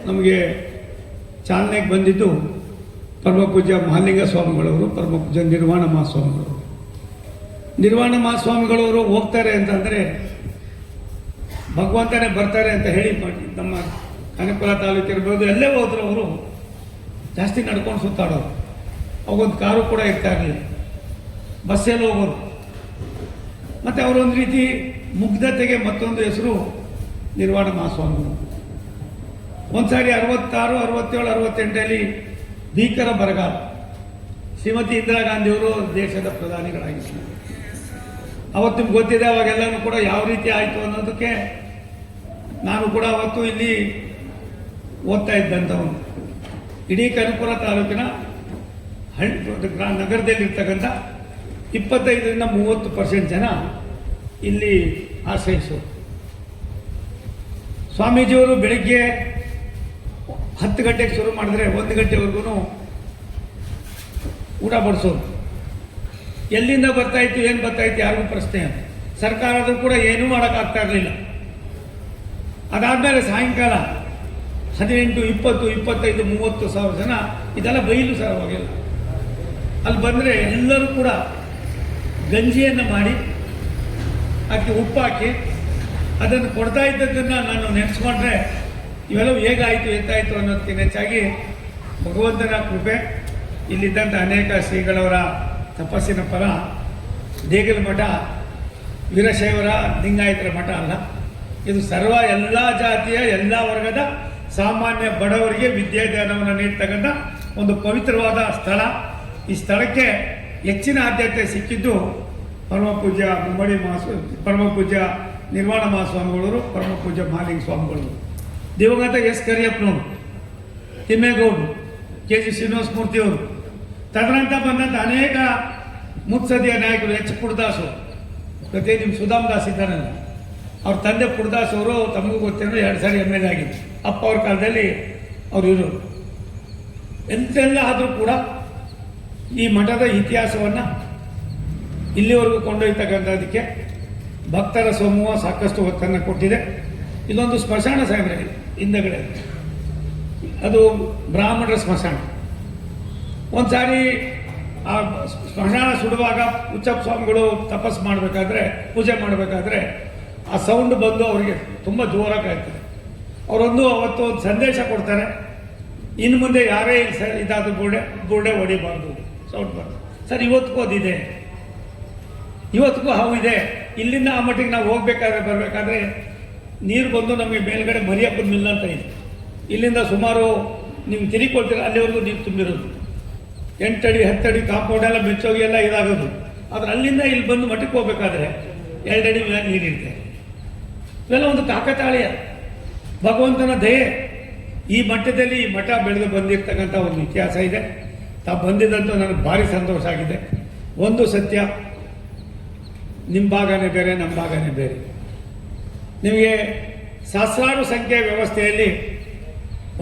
[SPEAKER 1] ನಮಗೆ ಚಾಲನೆಗೆ ಬಂದಿದ್ದು ಪರಮ ಪೂಜ್ಯ ಮಹಾಲಿಂಗ ಸ್ವಾಮಿಗಳವರು, ಪರಮ ಪೂಜ್ಯ ನಿರ್ವಾಣ ಮಹಾಸ್ವಾಮಿಗಳವರು. ನಿರ್ವಾಣ ಮಹಾಸ್ವಾಮಿಗಳವರು ಹೋಗ್ತಾರೆ ಅಂತಂದರೆ ಭಗವಂತನೇ ಬರ್ತಾರೆ ಅಂತ ಹೇಳಿ ನಮ್ಮ ಕನಕಪುರ ತಾಲೂಕು ಇರ್ಬೋದು, ಎಲ್ಲೇ ಹೋದ್ರು ಅವರು ಜಾಸ್ತಿ ನಡ್ಕೊಂಡು ಸುತ್ತಾಡೋರು. ಅವಾಗೊಂದು ಕಾರು ಕೂಡ ಇರ್ತಾ ಇರಲಿಲ್ಲ, ಬಸ್ಸಲ್ಲಿ ಹೋಗೋರು. ಮತ್ತು ಅವರೊಂದು ರೀತಿ ಮುಗ್ಧತೆಗೆ ಮತ್ತೊಂದು ಹೆಸರು ನಿರ್ವಾಣ ಮಹಾಸ್ವಾಮಿಗಳು. ಒಂದು ಸಾರಿ 66, 67, 68 ಭೀಕರ ಬರಗಾಲ. ಶ್ರೀಮತಿ ಇಂದಿರಾ ಗಾಂಧಿಯವರು ದೇಶದ ಪ್ರಧಾನಿಗಳಾಗಿದ್ದರು. ಅವತ್ತು ನಿಮ್ಗೆ ಗೊತ್ತಿದೆ, ಅವಾಗೆಲ್ಲನೂ ಕೂಡ ಯಾವ ರೀತಿ ಆಯಿತು ಅನ್ನೋದಕ್ಕೆ ನಾನು ಕೂಡ ಅವತ್ತು ಇಲ್ಲಿ ಓದ್ತಾ ಇದ್ದಂಥವನು. ಇಡೀ ಕನಕಪುರ ತಾಲೂಕಿನ ನಗರದಲ್ಲಿರ್ತಕ್ಕಂಥ 25-30% ಜನ ಇಲ್ಲಿ ಆಶ್ರಯಿಸೋರು. ಸ್ವಾಮೀಜಿಯವರು ಬೆಳಿಗ್ಗೆ 10 ಗಂಟೆಗೆ ಶುರು ಮಾಡಿದ್ರೆ 1 ಗಂಟೆವರೆಗೂ ಊಟ ಬಡಿಸೋರು. ಎಲ್ಲಿಂದ ಬರ್ತಾಯಿತ್ತು, ಏನು ಬರ್ತಾಯಿತ್ತು ಯಾರಿಗೂ ಪ್ರಶ್ನೆ. ಸರ್ಕಾರದೂ ಕೂಡ ಏನೂ ಮಾಡೋಕ್ಕಾಗ್ತಾ ಇರಲಿಲ್ಲ. ಅದಾದಮೇಲೆ ಸಾಯಂಕಾಲ 18, 20, 25, 30 ಸಾವಿರ ಜನ, ಇದೆಲ್ಲ ಬಯಲು ಸರ್ ಅವಾಗೆಲ್ಲ. ಅಲ್ಲಿ ಬಂದರೆ ಎಲ್ಲರೂ ಕೂಡ ಗಂಜಿಯನ್ನು ಮಾಡಿ ಅದಕ್ಕೆ ಉಪ್ಪು ಹಾಕಿ ಅದನ್ನು ಕೊಡ್ತಾ ಇದ್ದದ್ದನ್ನು ನಾನು ನೆನೆಸ್ಕೊಂಡ್ರೆ ಇವೆಲ್ಲವೂ ಹೇಗಾಯಿತು ಎತ್ತಾಯಿತು ಅನ್ನೋದಕ್ಕಿಂತ ಹೆಚ್ಚಾಗಿ ಭಗವಂತನ ಕೃಪೆ, ಇಲ್ಲಿದ್ದಂಥ ಅನೇಕ ಶ್ರೀಗಳವರ ತಪಸ್ಸಿನ ಫಲ. ದೇಗಲ ಮಠ ವೀರಶೈವರ ಲಿಂಗಾಯತರ ಮಠ ಅಲ್ಲ, ಇದು ಎಲ್ಲ ಜಾತಿಯ ಎಲ್ಲ ವರ್ಗದ ಸಾಮಾನ್ಯ ಬಡವರಿಗೆ ವಿದ್ಯಾದಾನವನ್ನು ನೀಡ್ತಕ್ಕಂಥ ಒಂದು ಪವಿತ್ರವಾದ ಸ್ಥಳ. ಈ ಸ್ಥಳಕ್ಕೆ ಹೆಚ್ಚಿನ ಆದ್ಯತೆ ಸಿಕ್ಕಿದ್ದು ಪರಮ ಪೂಜ್ಯ ಮುಮ್ಮಡಿ ಪರಮ ಪೂಜ್ಯ ನಿರ್ವಾಣ ಮಹಾಸ್ವಾಮಿಗಳವರು, ಪರಮ ಪೂಜ್ಯ ಮಹಾಲಿಂಗ ಸ್ವಾಮಿಗಳು, ದಿವಂಗತ ಎಸ್ ಕರಿಯಪ್ಪನವರು, ತಿಮ್ಮೇಗೌಡರು, KG ಶ್ರೀನಿವಾಸ ಮೂರ್ತಿಯವರು, ತದನಂತರ ಬಂದಂಥ ಅನೇಕ ಮುತ್ಸದಿಯ ನಾಯಕರು, H. ಪುಡದಾಸು, ಜೊತೆ ನಿಮ್ಮ ಸುಧಾಮ್ ದಾಸ್ ಇದ್ದಾರಲ್ಲ, ಅವ್ರ ತಂದೆ ಪುಡದಾಸ್ ಅವರು ತಮಗೂ ಗೊತ್ತೇನೋ 2 ಸಾರಿ MLA ಆಗಿದ್ದು. ಅಪ್ಪ ಅವ್ರ ಕಾಲದಲ್ಲಿ ಅವ್ರು ಇರೋರು. ಎಂತೆಲ್ಲ ಆದರೂ ಕೂಡ ಈ ಮಠದ ಇತಿಹಾಸವನ್ನು ಇಲ್ಲಿವರೆಗೂ ಕೊಂಡೊಯ್ತಕ್ಕಂಥದ್ದಕ್ಕೆ ಭಕ್ತರ ಸಮೂಹ ಸಾಕಷ್ಟು ಒತ್ತನ್ನು ಕೊಟ್ಟಿದೆ. ಇದೊಂದು ಸ್ಮಶಾನ ಸಾಹೇಬ್ರೆ ಹಿಂದಗಡೆ, ಅದು ಬ್ರಾಹ್ಮಣರ ಸ್ಮಶಾನ. ಒಂದು ಸಾರಿ ಆ ಸ್ಮಶಾನ ಸುಡುವಾಗ ಹುಚ್ಚಪ್ಪ ಸ್ವಾಮಿಗಳು ತಪಸ್ಸು ಮಾಡಬೇಕಾದ್ರೆ, ಪೂಜೆ ಮಾಡಬೇಕಾದ್ರೆ ಆ ಸೌಂಡ್ ಬಂದು ಅವರಿಗೆ ತುಂಬ ಜೋರಾಗಿ ಆಗ್ತದೆ. ಅವರೊಂದು ಅವತ್ತು ಒಂದು ಸಂದೇಶ ಕೊಡ್ತಾರೆ, ಇನ್ನು ಮುಂದೆ ಯಾರೇ ಇದಾದ ಬುರ್ಡೆ ಹೊಡಿಬಾರ್ದು, ಸೌಂಡ್ ಬರ್ತದೆ. ಸರ್ ಇವತ್ತಿಗೂ ಅದಿದೆ, ಇವತ್ತಿಗೂ ಹಾವು ಇದೆ. ಇಲ್ಲಿಂದ ಆ ಮಟ್ಟಿಗೆ ನಾವು ಬರಬೇಕಾದ್ರೆ ನೀರು ಬಂದು ನಮಗೆ ಮೇಲ್ಗಡೆ ಮರಿಯಪ್ಪನ ಮಿಲ್ ಅಂತ ಇದೆ. ಇಲ್ಲಿಂದ ಸುಮಾರು ನೀವು ತಿರುಗಿಕೊಳ್ತೀರ ಅಲ್ಲಿವರೆಗೂ ನೀರು ತುಂಬಿರೋದು, 8 ಅಡಿ 10 ಅಡಿ ಕಾಂಪೌಂಡ್ ಎಲ್ಲ ಬೆಚ್ಚೋಗಿ ಎಲ್ಲ ಇದಾಗೋದು. ಆದರೆ ಅಲ್ಲಿಂದ ಇಲ್ಲಿ ಬಂದು ಮಠಕ್ಕೆ ಹೋಗ್ಬೇಕಾದ್ರೆ 2 ಅಡಿ ಮೇಲೆ ನೀರಿರುತ್ತೆ. ಇವೆಲ್ಲ ಒಂದು ಕಾಕತಾಳೀಯ ಭಗವಂತನ ದಯೆ. ಈ ಮಟ್ಟದಲ್ಲಿ ಈ ಮಠ ಬೆಳೆದು ಬಂದಿರ್ತಕ್ಕಂಥ ಒಂದು ಇತಿಹಾಸ ಇದೆ. ತಾವು ಬಂದಿದ್ದಂತೂ ನನಗೆ ಭಾರಿ ಸಂತೋಷ ಆಗಿದೆ. ಒಂದು ಸತ್ಯ, ನಿಮ್ಮ ಭಾಗನೇ ಬೇರೆ, ನಮ್ಮ ಭಾಗನೇ ಬೇರೆ. ನಿಮಗೆ ಸಹಸ್ರಾರು ಸಂಖ್ಯೆಯ ವ್ಯವಸ್ಥೆಯಲ್ಲಿ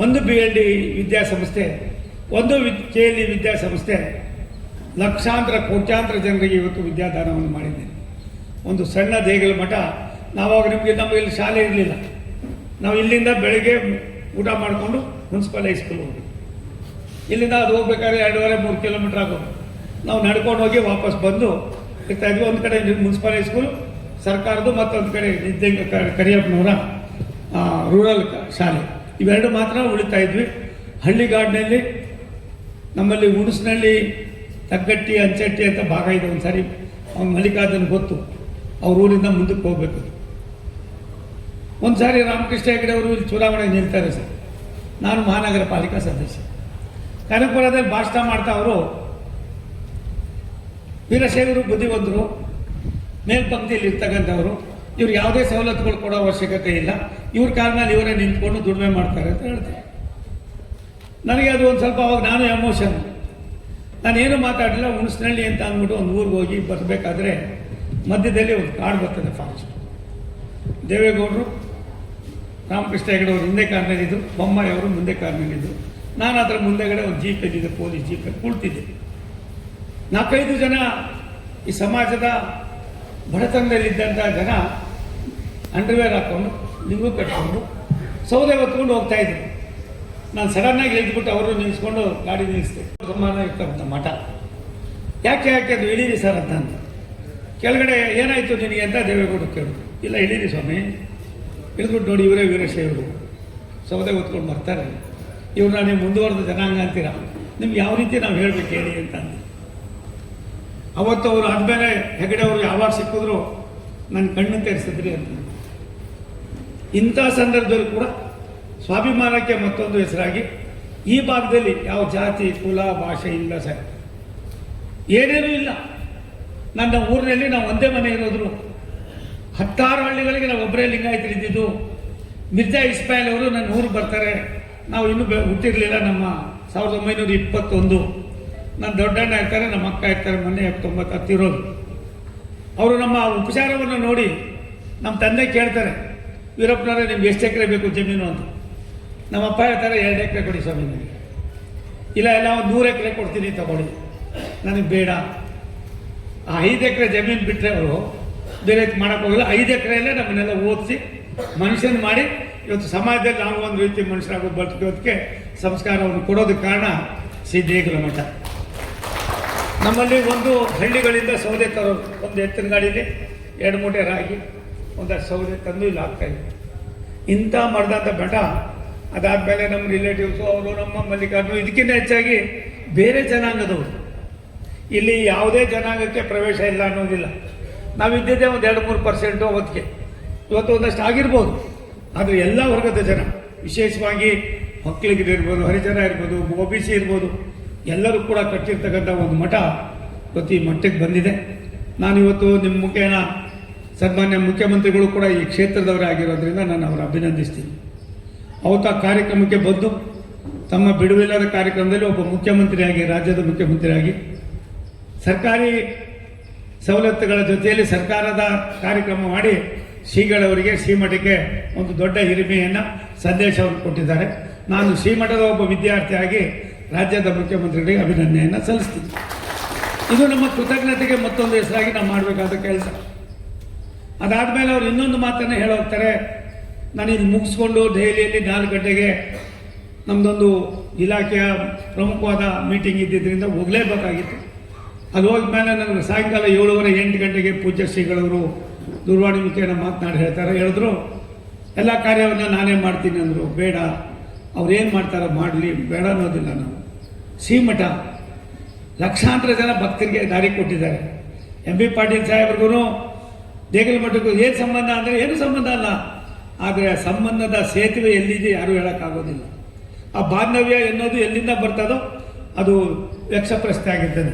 [SPEAKER 1] ಒಂದು BLD ವಿದ್ಯಾಸಂಸ್ಥೆ, ಒಂದು KLE ವಿದ್ಯಾಸಂಸ್ಥೆ ಲಕ್ಷಾಂತರ ಕೋಟ್ಯಾಂತರ ಜನರಿಗೆ ಇವತ್ತು ವಿದ್ಯಾದಾನವನ್ನು ಮಾಡಿದ್ದೇನೆ. ಒಂದು ಸಣ್ಣ ದೇಗಲ ಮಠ. ನಾವಾಗ ನಮ್ಮ ಇಲ್ಲಿ ಶಾಲೆ ಇರಲಿಲ್ಲ. ನಾವು ಇಲ್ಲಿಂದ ಬೆಳಗ್ಗೆ ಊಟ ಮಾಡಿಕೊಂಡು ಮುನ್ಸಿಪಲ್ ಹೈಸ್ಕೂಲ್ ಹೋಗಿ, ಇಲ್ಲಿಂದ ಅದು ಹೋಗ್ಬೇಕಾದ್ರೆ 2.5-3 ಕಿಲೋಮೀಟ್ರ್ ಆಗೋದು. ನಾವು ನಡ್ಕೊಂಡು ಹೋಗಿ ವಾಪಸ್ ಬಂದು ಇರ್ತಾ ಇದ್ವಿ. ಒಂದು ಕಡೆ ಮುನ್ಸಿಪಲ್ ಹೈಸ್ಕೂಲ್ ಸರ್ಕಾರದ್ದು, ಮತ್ತೊಂದು ಕಡೆ ಕರಿಯಪ್ಪನವರ ರೂರಲ್ ಶಾಲೆ. ಇವೆರಡು ಮಾತ್ರ ಉಳಿತಾ ಇದ್ವಿ. ಹಳ್ಳಿಗಾಡಿನಲ್ಲಿ ನಮ್ಮಲ್ಲಿ ಹುಣಸನಹಳ್ಳಿ, ತಗ್ಗಟ್ಟಿ, ಅಂಚಟ್ಟಿ ಅಂತ ಭಾಗ ಇದೆ. ಒಂದು ಸಾರಿ ಅವ್ನು ಮಲ್ಲಿಕಾರ್ಜುನ್ ಗೊತ್ತು, ಅವ್ರ ಊರಿಂದ ಮುಂದಕ್ಕೆ ಹೋಗ್ಬೇಕು. ಒಂದು ಸಾರಿ ರಾಮಕೃಷ್ಣ ಹೆಗಡೆ ಅವರು ಇಲ್ಲಿ ಚುನಾವಣೆ ನಿಲ್ತಾರೆ ಸರ್. ನಾನು ಮಹಾನಗರ ಪಾಲಿಕಾ ಸದಸ್ಯ. ಕನಕಪುರದಲ್ಲಿ ಭಾಷಣ ಮಾಡ್ತಾ ಅವರು, ವೀರಶೈವರು ಬುದ್ಧಿವಂತರು, ಮೇಲ್ಪಂಕ್ತಿಯಲ್ಲಿ ಇರ್ತಕ್ಕಂಥವ್ರು, ಇವ್ರು ಯಾವುದೇ ಸವಲತ್ತುಗಳು ಕೊಡೋ ಅವಶ್ಯಕತೆ ಇಲ್ಲ, ಇವ್ರ ಕಾರಣದಲ್ಲಿ ಇವರೇ ನಿಂತ್ಕೊಂಡು ದುಡಿಮೆ ಮಾಡ್ತಾರೆ ಅಂತ ಹೇಳ್ತಾರೆ. ನನಗೆ ಅದು ಒಂದು ಸ್ವಲ್ಪ ಅವಾಗ ನಾನು ಎಮೋಷನ್, ನಾನೇನು ಮಾತಾಡಲಿಲ್ಲ. ಹುಣಸನಹಳ್ಳಿ ಅಂತ ಅಂದ್ಬಿಟ್ಟು ಒಂದು ಊರಿಗೆ ಹೋಗಿ ಬರಬೇಕಾದ್ರೆ ಮಧ್ಯದಲ್ಲಿ ಒಂದು ಕಾಡು ಬರ್ತದೆ, ಫಾರೆಸ್ಟ್. ದೇವೇಗೌಡರು, ರಾಮಕೃಷ್ಣ ಹೆಗಡೆ ಅವರು ಹಿಂದೆ ಕಾರ್ನಲ್ಲಿದ್ದರು, ಬೊಮ್ಮಾಯಿ ಅವರು ಮುಂದೆ ಕಾರ್ನಲ್ಲಿದ್ದರು. ನಾನು ಅದರ ಮುಂದೆಗಡೆ ಒಂದು ಜೀಪ್ ಇದ್ದಿದ್ದೆ, ಪೊಲೀಸ್ ಜೀಪ್ ಕುಳಿತಿದ್ದೆ. 4-5 ಜನ ಈ ಸಮಾಜದ ಬಡತನದಲ್ಲಿದ್ದಂಥ ಜನ ಅಂಡರ್ವೇರ್ ಹಾಕ್ಕೊಂಡು, ಲಿಂಗು ಕಟ್ಕೊಂಡು, ಸೌದೆ ಹೊತ್ಕೊಂಡು ಹೋಗ್ತಾ ಇದ್ರು. ನಾನು ಸಡನ್ನಾಗಿ ಎದ್ಬಿಟ್ಟು ಅವರು ನಿಲ್ಲಿಸ್ಕೊಂಡು ಗಾಡಿ ನಿಲ್ಲಿಸಿದೆ. ಸಮಾನ ಇರ್ತಕ್ಕಂಥ ಮಠ. ಯಾಕೆ ಅದು ಇಳೀರಿ ಸರ್ ಅಂತ ಅಂದ. ಕೆಳಗಡೆ ಏನಾಯಿತು ನಿನಗೆ ಅಂತ ದೇವೇಗೌಡರು ಕೇಳಿದ್ರು. ಇಲ್ಲ ಇಳೀರಿ ಸ್ವಾಮಿ, ಇಳಿದ್ಬಿಟ್ಟು ನೋಡಿ ಇವರೇ ವೀರಶೈವರು, ಸೌದೆ ಹೊತ್ಕೊಂಡು ಬರ್ತಾರೆ, ಇವ್ರನ್ನ ನೀವು ಮುಂದುವರೆದ ಜನಾಂಗ ಅಂತೀರ, ನಿಮ್ಗೆ ಯಾವ ರೀತಿ ನಾವು ಹೇಳ್ಬೇಕು ಹೇಳಿ ಅಂತ ಅಂದೆ. ಅವತ್ತು ಅವರು ಆದಮೇಲೆ ಹೆಗಡೆ ಅವರು ಯಾವಾಗ ಸಿಕ್ಕಿದ್ರು ನನ್ನ ಕಣ್ಣು ತೆರೆಸಿದ್ರಿ ಅಂತ. ಇಂಥ ಸಂದರ್ಭದಲ್ಲಿ ಕೂಡ ಸ್ವಾಭಿಮಾನಕ್ಕೆ ಮತ್ತೊಂದು ಹೆಸರಾಗಿ ಈ ಭಾಗದಲ್ಲಿ ಯಾವ ಜಾತಿ, ಕುಲ, ಭಾಷೆ ಇಲ್ಲ ಸರ್, ಏನೇನೂ ಇಲ್ಲ. ನನ್ನ ಊರಿನಲ್ಲಿ ನಾವು ಒಂದೇ ಮನೆ ಇರೋದ್ರು. 10 ಹಳ್ಳಿಗಳಿಗೆ ನಾವು ಒಬ್ಬರೇ ಲಿಂಗಾಯತರು ಇದ್ದಿದ್ದು. ಮಿರ್ಜಾ ಇಸ್ಮಾಯಿಲ್ ಅವರು ನನ್ನ ಊರಿಗೆ ಬರ್ತಾರೆ. ನಾವು ಇನ್ನೂ ಹುಟ್ಟಿರಲಿಲ್ಲ. ನಮ್ಮ 1921. ನನ್ನ ದೊಡ್ಡಣ್ಣ ಇರ್ತಾರೆ, ನಮ್ಮ ಅಕ್ಕ ಇರ್ತಾರೆ, ಮೊನ್ನೆ 90 ಹತ್ತಿರೋದು. ಅವರು ನಮ್ಮ ಉಪಚಾರವನ್ನು ನೋಡಿ ನಮ್ಮ ತಂದೆ ಕೇಳ್ತಾರೆ, ವೀರಪ್ಪನವರೇ ನಿಮ್ಗೆ ಎಷ್ಟು ಎಕರೆ ಬೇಕು ಜಮೀನು ಅಂತ. ನಮ್ಮ ಅಪ್ಪ ಹೇಳ್ತಾರೆ 2 ಎಕರೆ ಕೊಡಿ ಸ್ವಾಮಿ ನನಗೆ. ಇಲ್ಲ ಒಂದು 100 ಎಕರೆ ಕೊಡ್ತೀನಿ ತಗೊಳ್ಳಿ, ನನಗೆ ಬೇಡ. ಆ 5 ಎಕರೆ ಜಮೀನು ಬಿಟ್ಟರೆ ಅವರು ಬೇರೆ ಮಾಡೋಕ್ಕೋಗಿಲ್ಲ. 5 ಎಕರೆಯಲ್ಲೇ ನಮ್ಮನ್ನೆಲ್ಲ ಓದಿಸಿ ಮನುಷ್ಯನ ಮಾಡಿ ಇವತ್ತು ಸಮಾಜದಲ್ಲಿ ನಾವು ಒಂದು ರೀತಿ ಮನುಷ್ಯರಾಗೋ ಬದುಕೋದಕ್ಕೆ ಸಂಸ್ಕಾರವನ್ನು ಕೊಡೋದಕ್ಕೆ ಕಾರಣ ಶ್ರೀ ದೇಗುಲ ಮಠ. ನಮ್ಮಲ್ಲಿ ಒಂದು ಹಳ್ಳಿಗಳಿಂದ ಸೌದೆ ತರೋದು, ಒಂದು ಎತ್ತಿನ ಗಾಡೀಲಿ 2 ಮೂಟೆ ರಾಗಿ, ಒಂದಷ್ಟು ಸೌದೆ ತಂದು ಇಲ್ಲಿ ಹಾಕ್ತಾಯಿದ್ವಿ. ಇಂಥ ಮಾಡಿದಂಥ ಮಠ. ಅದಾದಮೇಲೆ ನಮ್ಮ ರಿಲೇಟಿವ್ಸು ಅವರು, ನಮ್ಮ ಮಲ್ಲಿಕಾರ್ಜುನ, ಇದಕ್ಕಿಂತ ಹೆಚ್ಚಾಗಿ ಬೇರೆ ಜನಾಂಗದವರು. ಇಲ್ಲಿ ಯಾವುದೇ ಜನಾಂಗಕ್ಕೆ ಪ್ರವೇಶ ಇಲ್ಲ ಅನ್ನೋದಿಲ್ಲ. ನಾವಿದ್ದಿದ್ದೇ ಒಂದು 2-3% ಅವತ್ತಿಗೆ. ಇವತ್ತು ಒಂದಷ್ಟು ಆಗಿರ್ಬೋದು, ಆದರೆ ಎಲ್ಲ ವರ್ಗದ ಜನ, ವಿಶೇಷವಾಗಿ ಮಕ್ಕಳಿಗಿರ್ಬೋದು, ಹರಿಜನ ಇರ್ಬೋದು, OBC ಇರ್ಬೋದು, ಎಲ್ಲರೂ ಕೂಡ ಕಟ್ಟಿರ್ತಕ್ಕಂಥ ಒಂದು ಮಠ ಇವತ್ತು ಈ ಮಟ್ಟಕ್ಕೆ ಬಂದಿದೆ. ನಾನಿವತ್ತು ನಿಮ್ಮ ಮುಖೇನ ಸನ್ಮಾನ್ಯ ಮುಖ್ಯಮಂತ್ರಿಗಳು ಕೂಡ ಈ ಕ್ಷೇತ್ರದವರೇ ಆಗಿರೋದ್ರಿಂದ ನಾನು ಅವರು ಅಭಿನಂದಿಸ್ತೀನಿ. ಅವತ್ತು ಆ ಕಾರ್ಯಕ್ರಮಕ್ಕೆ ಬಂದು ತಮ್ಮ ಬಿಡುವಿಲ್ಲದ ಕಾರ್ಯಕ್ರಮದಲ್ಲಿ ಒಬ್ಬ ಮುಖ್ಯಮಂತ್ರಿಯಾಗಿ, ರಾಜ್ಯದ ಮುಖ್ಯಮಂತ್ರಿಯಾಗಿ, ಸರ್ಕಾರಿ ಸವಲತ್ತುಗಳ ಜೊತೆಯಲ್ಲಿ ಸರ್ಕಾರದ ಕಾರ್ಯಕ್ರಮ ಮಾಡಿ ಶ್ರೀಗಳವರಿಗೆ, ಶ್ರೀಮಠಕ್ಕೆ ಒಂದು ದೊಡ್ಡ ಹಿರಿಮೆಯನ್ನು, ಸಂದೇಶವನ್ನು ಕೊಟ್ಟಿದ್ದಾರೆ. ನಾನು ಶ್ರೀಮಠದ ಒಬ್ಬ ವಿದ್ಯಾರ್ಥಿಯಾಗಿ ರಾಜ್ಯದ ಮುಖ್ಯಮಂತ್ರಿಗಳಿಗೆ ಅಭಿನಂದನೆಯನ್ನು ಸಲ್ಲಿಸ್ತೀನಿ. ಇದು ನಮ್ಮ ಕೃತಜ್ಞತೆಗೆ ಮತ್ತೊಂದು ಹೆಸರಾಗಿ ನಾವು ಮಾಡಬೇಕಾದ ಕೆಲಸ. ಅದಾದಮೇಲೆ ಅವರು ಇನ್ನೊಂದು ಮಾತನ್ನು ಹೇಳೋಗ್ತಾರೆ. ನಾನು ಇಲ್ಲಿ ಮುಗಿಸ್ಕೊಂಡು ದೆಹಲಿಯಲ್ಲಿ 4 ಗಂಟೆಗೆ ನಮ್ಮದೊಂದು ಇಲಾಖೆಯ ಪ್ರಮುಖವಾದ ಮೀಟಿಂಗ್ ಇದ್ದಿದ್ದರಿಂದ ಹೋಗಲೇಬೇಕಾಗಿತ್ತು. ಅದು ಹೋದ್ಮೇಲೆ ನನಗೆ ಸಾಯಂಕಾಲ 7:30-8 ಗಂಟೆಗೆ ಪೂಜ್ಯ ಶ್ರೀಗಳವರು ದೂರವಾಣಿ ಮುಖೇನ ಮಾತನಾಡಿ ಹೇಳಿದ್ರು ಎಲ್ಲ ಕಾರ್ಯವನ್ನು ನಾನೇ ಮಾಡ್ತೀನಿ ಅಂದರು. ಬೇಡ, ಅವ್ರೇನು ಮಾಡ್ತಾರೋ ಮಾಡಲಿ, ಬೇಡ ಅನ್ನೋದಿಲ್ಲ ನಾವು. ಶ್ರೀಮಠ ಲಕ್ಷಾಂತರ ಜನ ಭಕ್ತರಿಗೆ ದಾರಿ ಕೊಟ್ಟಿದ್ದಾರೆ. ಎಂ ಬಿ ಪಾಟೀಲ್ ಸಾಹೇಬ್ರಿಗೂ ದೇಗಲ ಮಠಕ್ಕೂ ಏನು ಸಂಬಂಧ ಅಂದರೆ ಏನು ಸಂಬಂಧ ಅಲ್ಲ, ಆದರೆ ಆ ಸಂಬಂಧದ ಸೇತುವೆ ಎಲ್ಲಿದೆ ಯಾರೂ ಹೇಳೋಕ್ಕಾಗೋದಿಲ್ಲ. ಆ ಬಾಂಧವ್ಯ ಎನ್ನೋದು ಎಲ್ಲಿಂದ ಬರ್ತದೋ ಅದು ಯಕ್ಷ ಪ್ರಶ್ನೆ ಆಗಿರ್ತದೆ.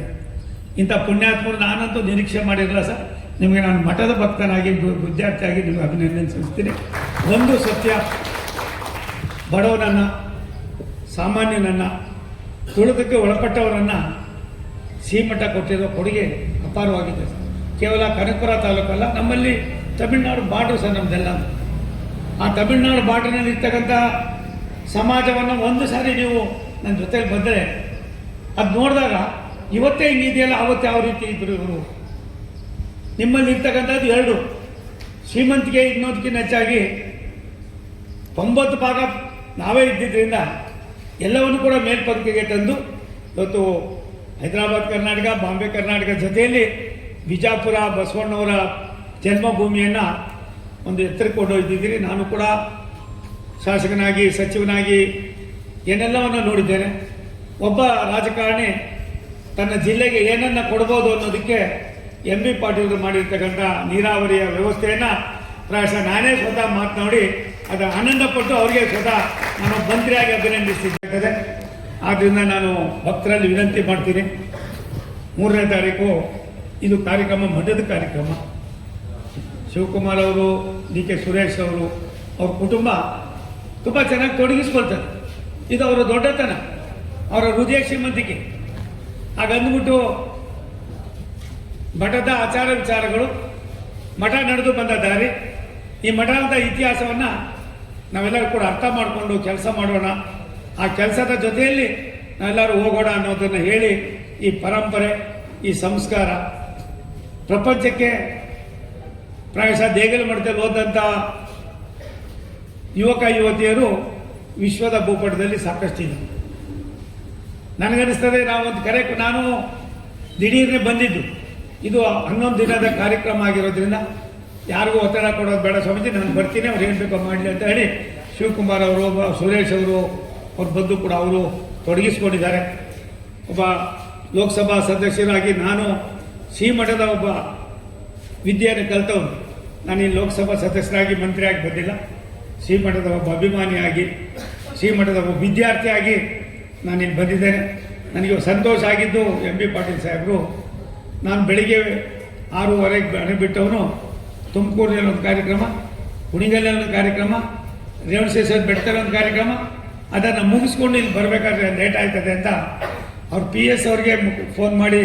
[SPEAKER 1] ಇಂಥ ಪುಣ್ಯಾತ್ಮರು ನಾನಂತೂ ನಿರೀಕ್ಷೆ ಮಾಡಿರಲಿಲ್ಲ ಸರ್. ನಿಮಗೆ ನಾನು ಮಠದ ಭಕ್ತನಾಗಿ ವಿದ್ಯಾರ್ಥಿಯಾಗಿ ನಿಮಗೆ ಅಭಿನಂದನೆ ಸಲ್ಲಿಸ್ತೀನಿ. ಒಂದು ಸತ್ಯ, ಬಡವನನ್ನು, ಸಾಮಾನ್ಯನನ್ನು, ತುಳಿತಕ್ಕೆ ಒಳಪಟ್ಟವರನ್ನು ಶ್ರೀಮಠ ಕೊಟ್ಟಿರೋ ಕೊಡುಗೆ ಅಪಾರವಾಗಿದೆ ಸರ್. ಕೇವಲ ಕನಕಪುರ ತಾಲೂಕಲ್ಲ, ನಮ್ಮಲ್ಲಿ ತಮಿಳುನಾಡು ಬಾರ್ಡ್ರು ಸರ್ ನಮ್ಮದೆಲ್ಲ. ಆ ತಮಿಳುನಾಡು ಬಾರ್ಡ್ರಿನಲ್ಲಿ ಇರ್ತಕ್ಕಂಥ ಸಮಾಜವನ್ನು ಒಂದು ಸಾರಿ ನೀವು ನನ್ನ ಜೊತೆಲಿ ಬಂದರೆ ಅದು ನೋಡಿದಾಗ ಇವತ್ತೇ ಹಿಂಗಿದೆಯಲ್ಲ, ಅವತ್ತು ಯಾವ ರೀತಿ ಇದ್ರು ಇವರು. ನಿಮ್ಮಲ್ಲಿ ಇರ್ತಕ್ಕಂಥದ್ದು ಎರಡು, ಶ್ರೀಮಂತಿಗೆ ಇನ್ನೊಂದಕ್ಕಿಂತ ಹೆಚ್ಚಾಗಿ 90% ನಾವೇ ಇದ್ದಿದ್ದರಿಂದ ಎಲ್ಲವನ್ನು ಕೂಡ ಮೇಲ್ಪಂಕ್ತಿಗೆ ತಂದು ಇವತ್ತು ಹೈದರಾಬಾದ್ ಕರ್ನಾಟಕ, ಬಾಂಬೆ ಕರ್ನಾಟಕ ಜೊತೆಯಲ್ಲಿ ಬಿಜಾಪುರ ಬಸವಣ್ಣವರ ಜನ್ಮಭೂಮಿಯನ್ನು ಒಂದು ಎತ್ತರಕ್ಕೆ ಕೊಂಡೊಯ್ದಿದ್ದೀರಿ. ನಾನು ಕೂಡ ಶಾಸಕನಾಗಿ, ಸಚಿವನಾಗಿ ಏನೆಲ್ಲವನ್ನು ನೋಡಿದ್ದೇನೆ. ಒಬ್ಬ ರಾಜಕಾರಣಿ ತನ್ನ ಜಿಲ್ಲೆಗೆ ಏನನ್ನ ಕೊಡ್ಬೋದು ಅನ್ನೋದಕ್ಕೆ ಎಂ ಬಿ ಪಾಟೀಲ್ ಮಾಡಿರ್ತಕ್ಕಂಥ ನೀರಾವರಿಯ ವ್ಯವಸ್ಥೆಯನ್ನು ಪ್ರಾಯಶಃ ನಾನೇ ಸ್ವತಃ ಮಾತನಾಡಿ ಅದರ ಆನಂದಪಟ್ಟು ಅವರಿಗೆ ಸ್ವತಃ ನಾನು ಮಂತ್ರಿಯಾಗಿ ಅಭಿನಂದಿಸಿದ್ದೇನೆ. ಆದ್ದರಿಂದ ನಾನು ಭಕ್ತರಲ್ಲಿ ವಿನಂತಿ ಮಾಡ್ತೀನಿ, 3ನೇ ತಾರೀಕು ಇದು ಕಾರ್ಯಕ್ರಮ, ಮಠದ ಕಾರ್ಯಕ್ರಮ. ಶಿವಕುಮಾರ್ ಅವರು, ಡಿ ಕೆ ಸುರೇಶ್ ಅವರು, ಅವ್ರ ಕುಟುಂಬ ತುಂಬ ಚೆನ್ನಾಗಿ ತೊಡಗಿಸ್ಕೊಳ್ತಾರೆ. ಇದು ಅವರ ದೊಡ್ಡತನ, ಅವರ ಹೃದಯ ಶ್ರೀಮಂತಿಕೆ. ಹಾಗಂದ್ಬಿಟ್ಟು ಮಠದ ಆಚಾರ ವಿಚಾರಗಳು, ಮಠ ನಡೆದು ಬಂದ ದಾರಿ, ಈ ಮಠದ ಇತಿಹಾಸವನ್ನು ನಾವೆಲ್ಲರೂ ಕೂಡ ಅರ್ಥ ಮಾಡಿಕೊಂಡು ಕೆಲಸ ಮಾಡೋಣ. ಆ ಕೆಲಸದ ಜೊತೆಯಲ್ಲಿ ನಾವೆಲ್ಲರೂ ಹೋಗೋಣ ಅನ್ನೋದನ್ನು ಹೇಳಿ, ಈ ಪರಂಪರೆ, ಈ ಸಂಸ್ಕಾರ ಪ್ರಪಂಚಕ್ಕೆ ಪ್ರಾಯಶಃ ದೇಗಲ ಮಠದಲ್ಲಿ ಹೋದಂಥ ಯುವಕ ಯುವತಿಯರು ವಿಶ್ವದ ಭೂಪಟದಲ್ಲಿ ಸಾಕಷ್ಟಿದೆ. ನನಗನ್ನಿಸ್ತದೆ ನಾನು ದಿಢೀರ್ನೆ ಬಂದಿದ್ದು, ಇದು 11 ದಿನದ ಕಾರ್ಯಕ್ರಮ ಆಗಿರೋದ್ರಿಂದ ಯಾರಿಗೂ ಒತ್ತಡ ಕೊಡೋದು ಬೇಡ ಸ್ವಾಮೀಜಿ, ನಾನು ಬರ್ತೀನಿ, ಅವ್ರು ಏನು ಬೇಕೋ ಮಾಡಲಿ ಅಂತ ಹೇಳಿ ಶಿವಕುಮಾರ್ ಅವರು, ಸುರೇಶ್ ಅವರು, ಅವ್ರು ಬಂದು ಕೂಡ ಅವರು ತೊಡಗಿಸ್ಕೊಂಡಿದ್ದಾರೆ. ಒಬ್ಬ ಲೋಕಸಭಾ ಸದಸ್ಯರಾಗಿ ನಾನು ಶ್ರೀಮಠದ ಒಬ್ಬ ವಿದ್ಯೆಯನ್ನು ಕಲಿತವನು. ನಾನು ಈ ಲೋಕಸಭಾ ಸದಸ್ಯರಾಗಿ, ಮಂತ್ರಿಯಾಗಿ ಬಂದಿಲ್ಲ. ಶ್ರೀಮಠದ ಒಬ್ಬ ಅಭಿಮಾನಿಯಾಗಿ, ಶ್ರೀಮಠದ ಒಬ್ಬ ವಿದ್ಯಾರ್ಥಿಯಾಗಿ ನಾನಿಲ್ಲಿ ಬಂದಿದ್ದೇನೆ. ನನಗೆ ಸಂತೋಷ ಆಗಿದ್ದು, ಎಂ ಬಿ ಪಾಟೀಲ್ ಸಾಹೇಬರು ನಾನು ಬೆಳಿಗ್ಗೆ 6:30ಗೆ ಮನೆ ಬಿಟ್ಟವನು ತುಮಕೂರಿನಲ್ಲಿ ಒಂದು ಕಾರ್ಯಕ್ರಮ, ಕುಣಿಗಲ್ನಲ್ಲಿ ಒಂದು ಕಾರ್ಯಕ್ರಮ, ರೇವಣಸಿದ್ದೇಶ್ವರ ಬೆಟ್ಟದಲ್ಲಿ ಒಂದು ಕಾರ್ಯಕ್ರಮ, ಅದನ್ನು ಮುಗಿಸ್ಕೊಂಡು ಇಲ್ಲಿ ಬರಬೇಕಾದ್ರೆ ಲೇಟ್ ಆಯ್ತದೆ ಅಂತ ಅವ್ರ PS ಅವ್ರಿಗೆ ಫೋನ್ ಮಾಡಿ,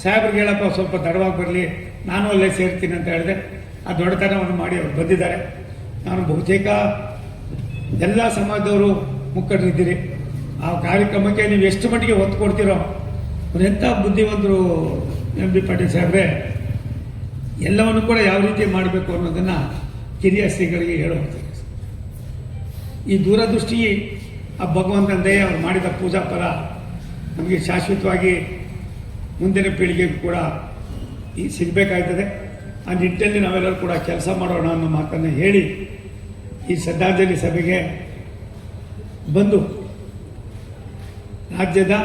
[SPEAKER 1] ಸಾಹೇಬ್ರಿಗೆ ಹೇಳಪ್ಪ ಸ್ವಲ್ಪ ತಡವಾಗಿ ಬರಲಿ, ನಾನು ಅಲ್ಲೇ ಸೇರ್ತೀನಿ ಅಂತ ಹೇಳಿದೆ. ಆ ದೊಡ್ಡತನವನ್ನು ಮಾಡಿ ಅವ್ರು ಬಂದಿದ್ದಾರೆ. ನಾನು ಬಹುತೇಕ ಎಲ್ಲ ಸಮಾಜದವರು ಮುಖಂಡರಿದ್ದೀರಿ. ಆ ಕಾರ್ಯಕ್ರಮಕ್ಕೆ ನೀವು ಎಷ್ಟು ಮಟ್ಟಿಗೆ ಒತ್ತು ಕೊಡ್ತೀರೋ, ಎಂಥ ಬುದ್ಧಿವಂತರು ಎಂ ಬಿ ಪಾಟೀಲ್ ಸಾಹೇಬ್ರೆ. ಎಲ್ಲವನ್ನು ಕೂಡ ಯಾವ ರೀತಿ ಮಾಡಬೇಕು ಅನ್ನೋದನ್ನು ಕಿರಿಯ ಶ್ರೀಗಳಿಗೆ ಹೇಳುವಂಥದ್ದು. ಈ ದೂರದೃಷ್ಟಿ ಆ ಭಗವಂತನ ದಯೆ, ಅವ್ರು ಮಾಡಿದ ಪೂಜಾ ಫಲ ನಮಗೆ ಶಾಶ್ವತವಾಗಿ ಮುಂದಿನ ಪೀಳಿಗೆಗೂ ಕೂಡ ಈ ಸಿಗಬೇಕಾಗ್ತದೆ. ಆ ನಿಟ್ಟಿನಲ್ಲಿ ನಾವೆಲ್ಲರೂ ಕೂಡ ಕೆಲಸ ಮಾಡೋಣ ಅನ್ನೋ ಮಾತನ್ನು ಹೇಳಿ ಈ ಶ್ರದ್ಧಾಂಜಲಿ ಸಭೆಗೆ ಬಂದು ರಾಜ್ಯದ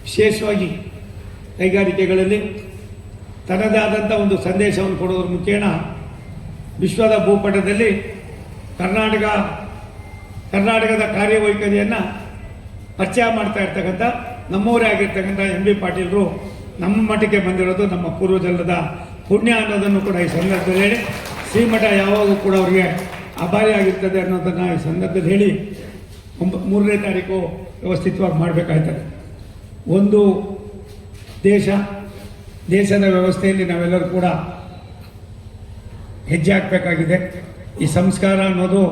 [SPEAKER 1] ವಿಶೇಷವಾಗಿ ಕೈಗಾರಿಕೆಗಳಲ್ಲಿ ತನ್ನದೇ ಆದಂಥ ಒಂದು ಸಂದೇಶವನ್ನು ಕೊಡೋದ್ರ ಮುಖೇನ ವಿಶ್ವದ ಭೂಪಟದಲ್ಲಿ ಕರ್ನಾಟಕದ ಕಾರ್ಯವೈಖರಿಯನ್ನು ಪರಿಚಯ ಮಾಡ್ತಾ ಇರ್ತಕ್ಕಂಥ ನಮ್ಮವರೇ ಆಗಿರ್ತಕ್ಕಂಥ ಎಂ ಬಿ ಪಾಟೀಲರು ನಮ್ಮ ಮಠಕ್ಕೆ ಬಂದಿರೋದು ನಮ್ಮ ಪೂರ್ವಜನ್ಮದ ಪುಣ್ಯ ಅನ್ನೋದನ್ನು ಕೂಡ ಈ ಸಂದರ್ಭದಲ್ಲಿ ಹೇಳಿ, ಶ್ರೀಮಠ ಯಾವಾಗಲೂ ಕೂಡ ಅವರಿಗೆ ಆಭಾರಿಯಾಗಿರ್ತದೆ ಅನ್ನೋದನ್ನು ಈ ಸಂದರ್ಭದಲ್ಲಿ ಹೇಳಿ 3ನೇ ತಾರೀಕು ವ್ಯವಸ್ಥಿತವಾಗಿ ಮಾಡಬೇಕಾಗ್ತದೆ. ಒಂದು ದೇಶದ ವ್ಯವಸ್ಥೆಯಲ್ಲಿ ನಾವೆಲ್ಲರೂ ಕೂಡ ಹೆಜ್ಜೆ ಹಾಕಬೇಕಾಗಿದೆ. ಈ ಸಂಸ್ಕಾರ ಅನ್ನೋದು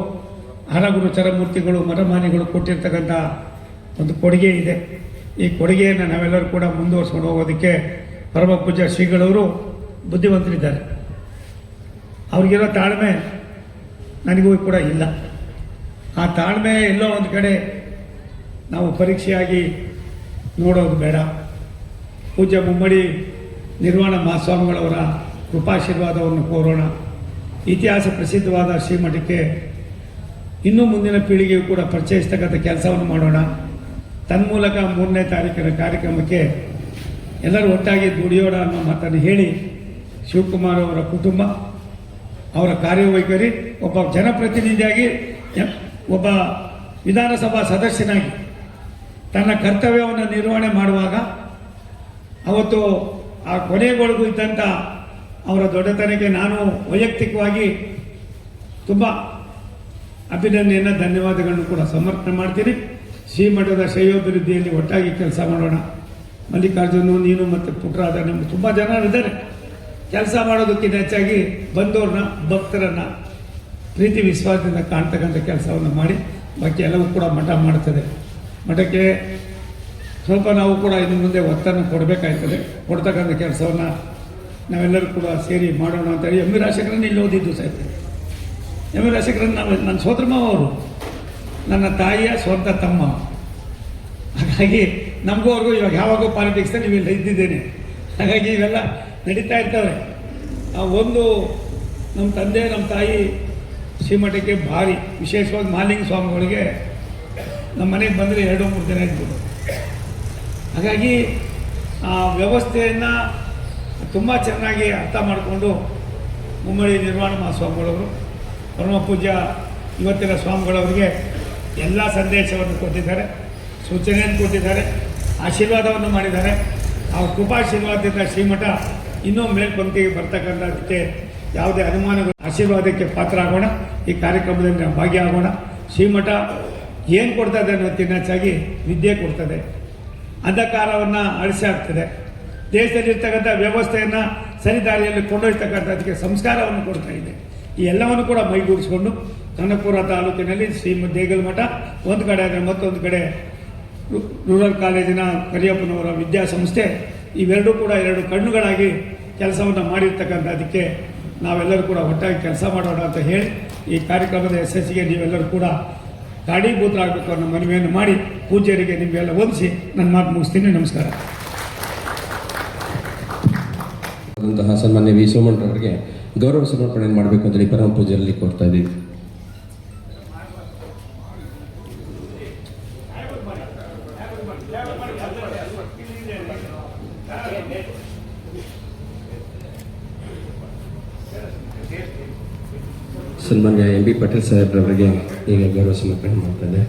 [SPEAKER 1] ಹರಗುರು ಚರಮೂರ್ತಿಗಳು, ಮಠಮಾನ್ಯಗಳು ಕೊಟ್ಟಿರ್ತಕ್ಕಂಥ ಒಂದು ಕೊಡುಗೆ ಇದೆ. ಈ ಕೊಡುಗೆಯನ್ನು ನಾವೆಲ್ಲರೂ ಕೂಡ ಮುಂದುವರ್ಸ್ಕೊಂಡು ಹೋಗೋದಕ್ಕೆ ಪರಮ ಪೂಜ್ಯ ಶ್ರೀಗಳವರು ಬುದ್ಧಿವಂತರಿದ್ದಾರೆ. ಅವ್ರಿಗಿರೋ ತಾಳ್ಮೆ ನನಗೂ ಕೂಡ ಇಲ್ಲ. ಆ ತಾಳ್ಮೆ ಎಲ್ಲೋ ಒಂದು ಕಡೆ ನಾವು ಪರೀಕ್ಷೆಯಾಗಿ ನೋಡೋದು ಬೇಡ. ಪೂಜ್ಯ ಮುಮ್ಮಡಿ ನಿರ್ವಾಣ ಮಹಾಸ್ವಾಮಿಗಳವರ ಕೃಪಾಶೀರ್ವಾದವನ್ನು ಕೋರೋಣ. ಇತಿಹಾಸ ಪ್ರಸಿದ್ಧವಾದ ಶ್ರೀಮಠಕ್ಕೆ ಇನ್ನೂ ಮುಂದಿನ ಪೀಳಿಗೆಯು ಕೂಡ ಪರಿಚಯಿಸ್ತಕ್ಕಂಥ ಕೆಲಸವನ್ನು ಮಾಡೋಣ. ತನ್ಮೂಲಕ 3ನೇ ತಾರೀಕಿನ ಕಾರ್ಯಕ್ರಮಕ್ಕೆ ಎಲ್ಲರೂ ಒಟ್ಟಾಗಿ ದುಡಿಯೋಣ ಅನ್ನೋ ಮಾತನ್ನು ಹೇಳಿ, ಶಿವಕುಮಾರ್ ಅವರ ಕುಟುಂಬ, ಅವರ ಕಾರ್ಯವೈಖರಿ, ಒಬ್ಬ ಜನಪ್ರತಿನಿಧಿಯಾಗಿ, ಒಬ್ಬ ವಿಧಾನಸಭಾ ಸದಸ್ಯನಾಗಿ ತನ್ನ ಕರ್ತವ್ಯವನ್ನು ನಿರ್ವಹಣೆ ಮಾಡುವಾಗ ಅವತ್ತು ಆ ಕೊನೆಗೊಳಗೂ ಇದ್ದಂಥ ಅವರ ದೊಡ್ಡತನಕ್ಕೆ ನಾನು ವೈಯಕ್ತಿಕವಾಗಿ ತುಂಬ ಅಭಿನಂದನೆಯನ್ನು, ಧನ್ಯವಾದಗಳನ್ನು ಕೂಡ ಸಮರ್ಪಣೆ ಮಾಡ್ತೀನಿ. ಶ್ರೀಮಠದ ಶ್ರೇಯೋಭಿವೃದ್ಧಿಯಲ್ಲಿ ಒಟ್ಟಾಗಿ ಕೆಲಸ ಮಾಡೋಣ. ಮಲ್ಲಿಕಾರ್ಜುನು, ನೀನು ಮತ್ತು ಪುಟ್ಟರಾದ ನಮ್ಗೆ ತುಂಬ ಜನ ಇದ್ದಾರೆ. ಕೆಲಸ ಮಾಡೋದಕ್ಕಿಂತ ಹೆಚ್ಚಾಗಿ ಬಂದವ್ರನ್ನ, ಭಕ್ತರನ್ನು ಪ್ರೀತಿ ವಿಶ್ವಾಸದಿಂದ ಕಾಣ್ತಕ್ಕಂಥ ಕೆಲಸವನ್ನು ಮಾಡಿ ಬಾಕಿ ಎಲ್ಲವೂ ಕೂಡ ಮಠ ಮಾಡ್ತದೆ. ಮಠಕ್ಕೆ ಸ್ವಲ್ಪ ನಾವು ಕೂಡ ಇನ್ನು ಮುಂದೆ ಒತ್ತನ್ನು ಕೊಡಬೇಕಾಗ್ತದೆ. ಕೊಡ್ತಕ್ಕಂಥ ಕೆಲಸವನ್ನು ನಾವೆಲ್ಲರೂ ಕೂಡ ಸೇರಿ ಮಾಡೋಣ ಅಂತೇಳಿ ಎಂ ವಿ ರಾಜಶೇಖರನ್ ಇಲ್ಲಿ ಓದಿದ್ದು ಸಹಿತ. ಎಂ ವಿ ರಾಜಶೇಖರನ್ ನನ್ನ ಸೋದರ ಮಾವ ಅವರು, ನನ್ನ ತಾಯಿಯ ಸ್ವಂತ ತಮ್ಮ. ಹಾಗಾಗಿ ನಮಗೂ ಅವ್ರಿಗೂ ಇವಾಗ ಯಾವಾಗೋ ಪಾಲಿಟಿಕ್ಸ್ನಲ್ಲಿ ನೀವೆಲ್ಲ ಇದ್ದಿದ್ದೇನೆ. ಹಾಗಾಗಿ ಇವೆಲ್ಲ ನಡೀತಾ ಇರ್ತವೆ. ಒಂದು ನಮ್ಮ ತಂದೆ ನಮ್ಮ ತಾಯಿ ಶ್ರೀಮಠಕ್ಕೆ ಭಾರಿ ವಿಶೇಷವಾಗಿ ಮಹಾಲಿಂಗ ಸ್ವಾಮಿಗಳಿಗೆ ನಮ್ಮ ಮನೆಗೆ ಬಂದರೆ 2-3 ದಿನ ಇದ್ದರು. ಹಾಗಾಗಿ ಆ ವ್ಯವಸ್ಥೆಯನ್ನು ತುಂಬ ಚೆನ್ನಾಗಿ ಅರ್ಥ ಮಾಡಿಕೊಂಡು ಮುಮ್ಮಡಿ ನಿರ್ವಾಣ ಮಹಾಸ್ವಾಮಿಗಳವರು, ಪರಮ ಪೂಜ್ಯ ಇವತ್ತಿನ ಸ್ವಾಮಿಗಳವರಿಗೆ ಎಲ್ಲ ಸಂದೇಶವನ್ನು ಕೊಟ್ಟಿದ್ದಾರೆ, ಸೂಚನೆಯನ್ನು ಕೊಟ್ಟಿದ್ದಾರೆ, ಆಶೀರ್ವಾದವನ್ನು ಮಾಡಿದ್ದಾರೆ. ಆ ಕೃಪಾಶೀರ್ವಾದದಿಂದ ಶ್ರೀಮಠ ಇನ್ನೂ ಮೇಲ್ಪಂಕ್ತಿಗೆ ಬರ್ತಕ್ಕಂಥದ್ದಕ್ಕೆ ಯಾವುದೇ ಅನುಮಾನಗಳು, ಆಶೀರ್ವಾದಕ್ಕೆ ಪಾತ್ರ ಆಗೋಣ. ಈ ಕಾರ್ಯಕ್ರಮದಲ್ಲಿ ನಾವು ಭಾಗಿಯಾಗೋಣ. ಶ್ರೀಮಠ ಏನು ಕೊಡ್ತದೆ ಅನ್ನೋದಕ್ಕಿಂತ ಹೆಚ್ಚಾಗಿ ವಿದ್ಯೆ ಕೊಡ್ತದೆ, ಅಂಧಕಾರವನ್ನು ಅಳಿಸಿ ಹಾಕ್ತದೆ, ದೇಶದಲ್ಲಿರ್ತಕ್ಕಂಥ ವ್ಯವಸ್ಥೆಯನ್ನು ಸರಿದಾರಿಯಲ್ಲಿ ಕೊಂಡೊಯ್ತಕ್ಕಂಥದ್ದಕ್ಕೆ ಸಂಸ್ಕಾರವನ್ನು ಕೊಡ್ತಾ ಇದೆ. ಈ ಎಲ್ಲವನ್ನು ಕೂಡ ಮೈಗೂಡಿಸಿಕೊಂಡು ಕನಕಪುರ ತಾಲೂಕಿನಲ್ಲಿ ಶ್ರೀಮದ್ ದೇಗಲ್ ಮಠ ಒಂದು ಕಡೆ ಆದರೆ ಮತ್ತೊಂದು ಕಡೆ ರೂರಲ್ ಕಾಲೇಜಿನ ಕರಿಯಪ್ಪನವರ ವಿದ್ಯಾಸಂಸ್ಥೆ, ಇವೆರಡೂ ಕೂಡ 2 ಕಣ್ಣುಗಳಾಗಿ ಕೆಲಸವನ್ನು ಮಾಡಿರ್ತಕ್ಕಂಥದ್ದಕ್ಕೆ ನಾವೆಲ್ಲರೂ ಕೂಡ ಒಟ್ಟಾಗಿ ಕೆಲಸ ಮಾಡೋಣ ಅಂತ ಹೇಳಿ ಈ ಕಾರ್ಯಕ್ರಮದ ಯಶಸ್ಸಿಗೆ ನೀವೆಲ್ಲರೂ ಕೂಡ ಕಾರಣೀಭೂತರಾಗಬೇಕು ಅನ್ನೋ ಮನವಿಯನ್ನು ಮಾಡಿ ಪೂಜ್ಯರಿಗೆ ನಿಮಗೆಲ್ಲ ವಂದಿಸಿ ನನ್ನ ಮಾತು ಮುಗಿಸ್ತೀನಿ. ನಮಸ್ಕಾರ.
[SPEAKER 5] ಸನ್ಮಾನ್ಯ ವಿ ಸೋಮಣ್ಣರವರಿಗೆ ಗೌರವ ಸಮರ್ಪಣೆ ಮಾಡಬೇಕು ಅಂತೇಳಿ ಪರಮ ಪೂಜೆಯಲ್ಲಿ ಕೊಡ್ತಾ ಇದ್ದೀವಿ. ಸನ್ಮಾನ್ಯ ಎಂ ಬಿ ಪಾಟೀಲ್ ಸಾಹೇಬ್ರವರಿಗೆ ಈಗ ಗೌರವ ಸಮರ್ಪಣೆ ಮಾಡ್ತಾ ಇದೆ.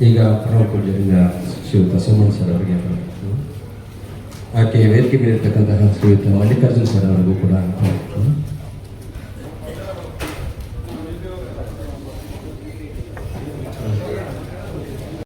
[SPEAKER 5] ಈಗ ಪರಮ ಪೂಜ್ಯರಿಂದ ಶ್ರೀಯುತ ಸೋಮಣ್ಣ ಸರ್ ಅವರಿಗೆ ಆಕೆ ವೇದಿಕೆ ಮೇಲಿರ್ತಕ್ಕಂತಹ ಶ್ರೀಯುತ ಮಲ್ಲಿಕಾರ್ಜುನ್ ಸರ್ ಅವರಿಗೂ ಕೂಡ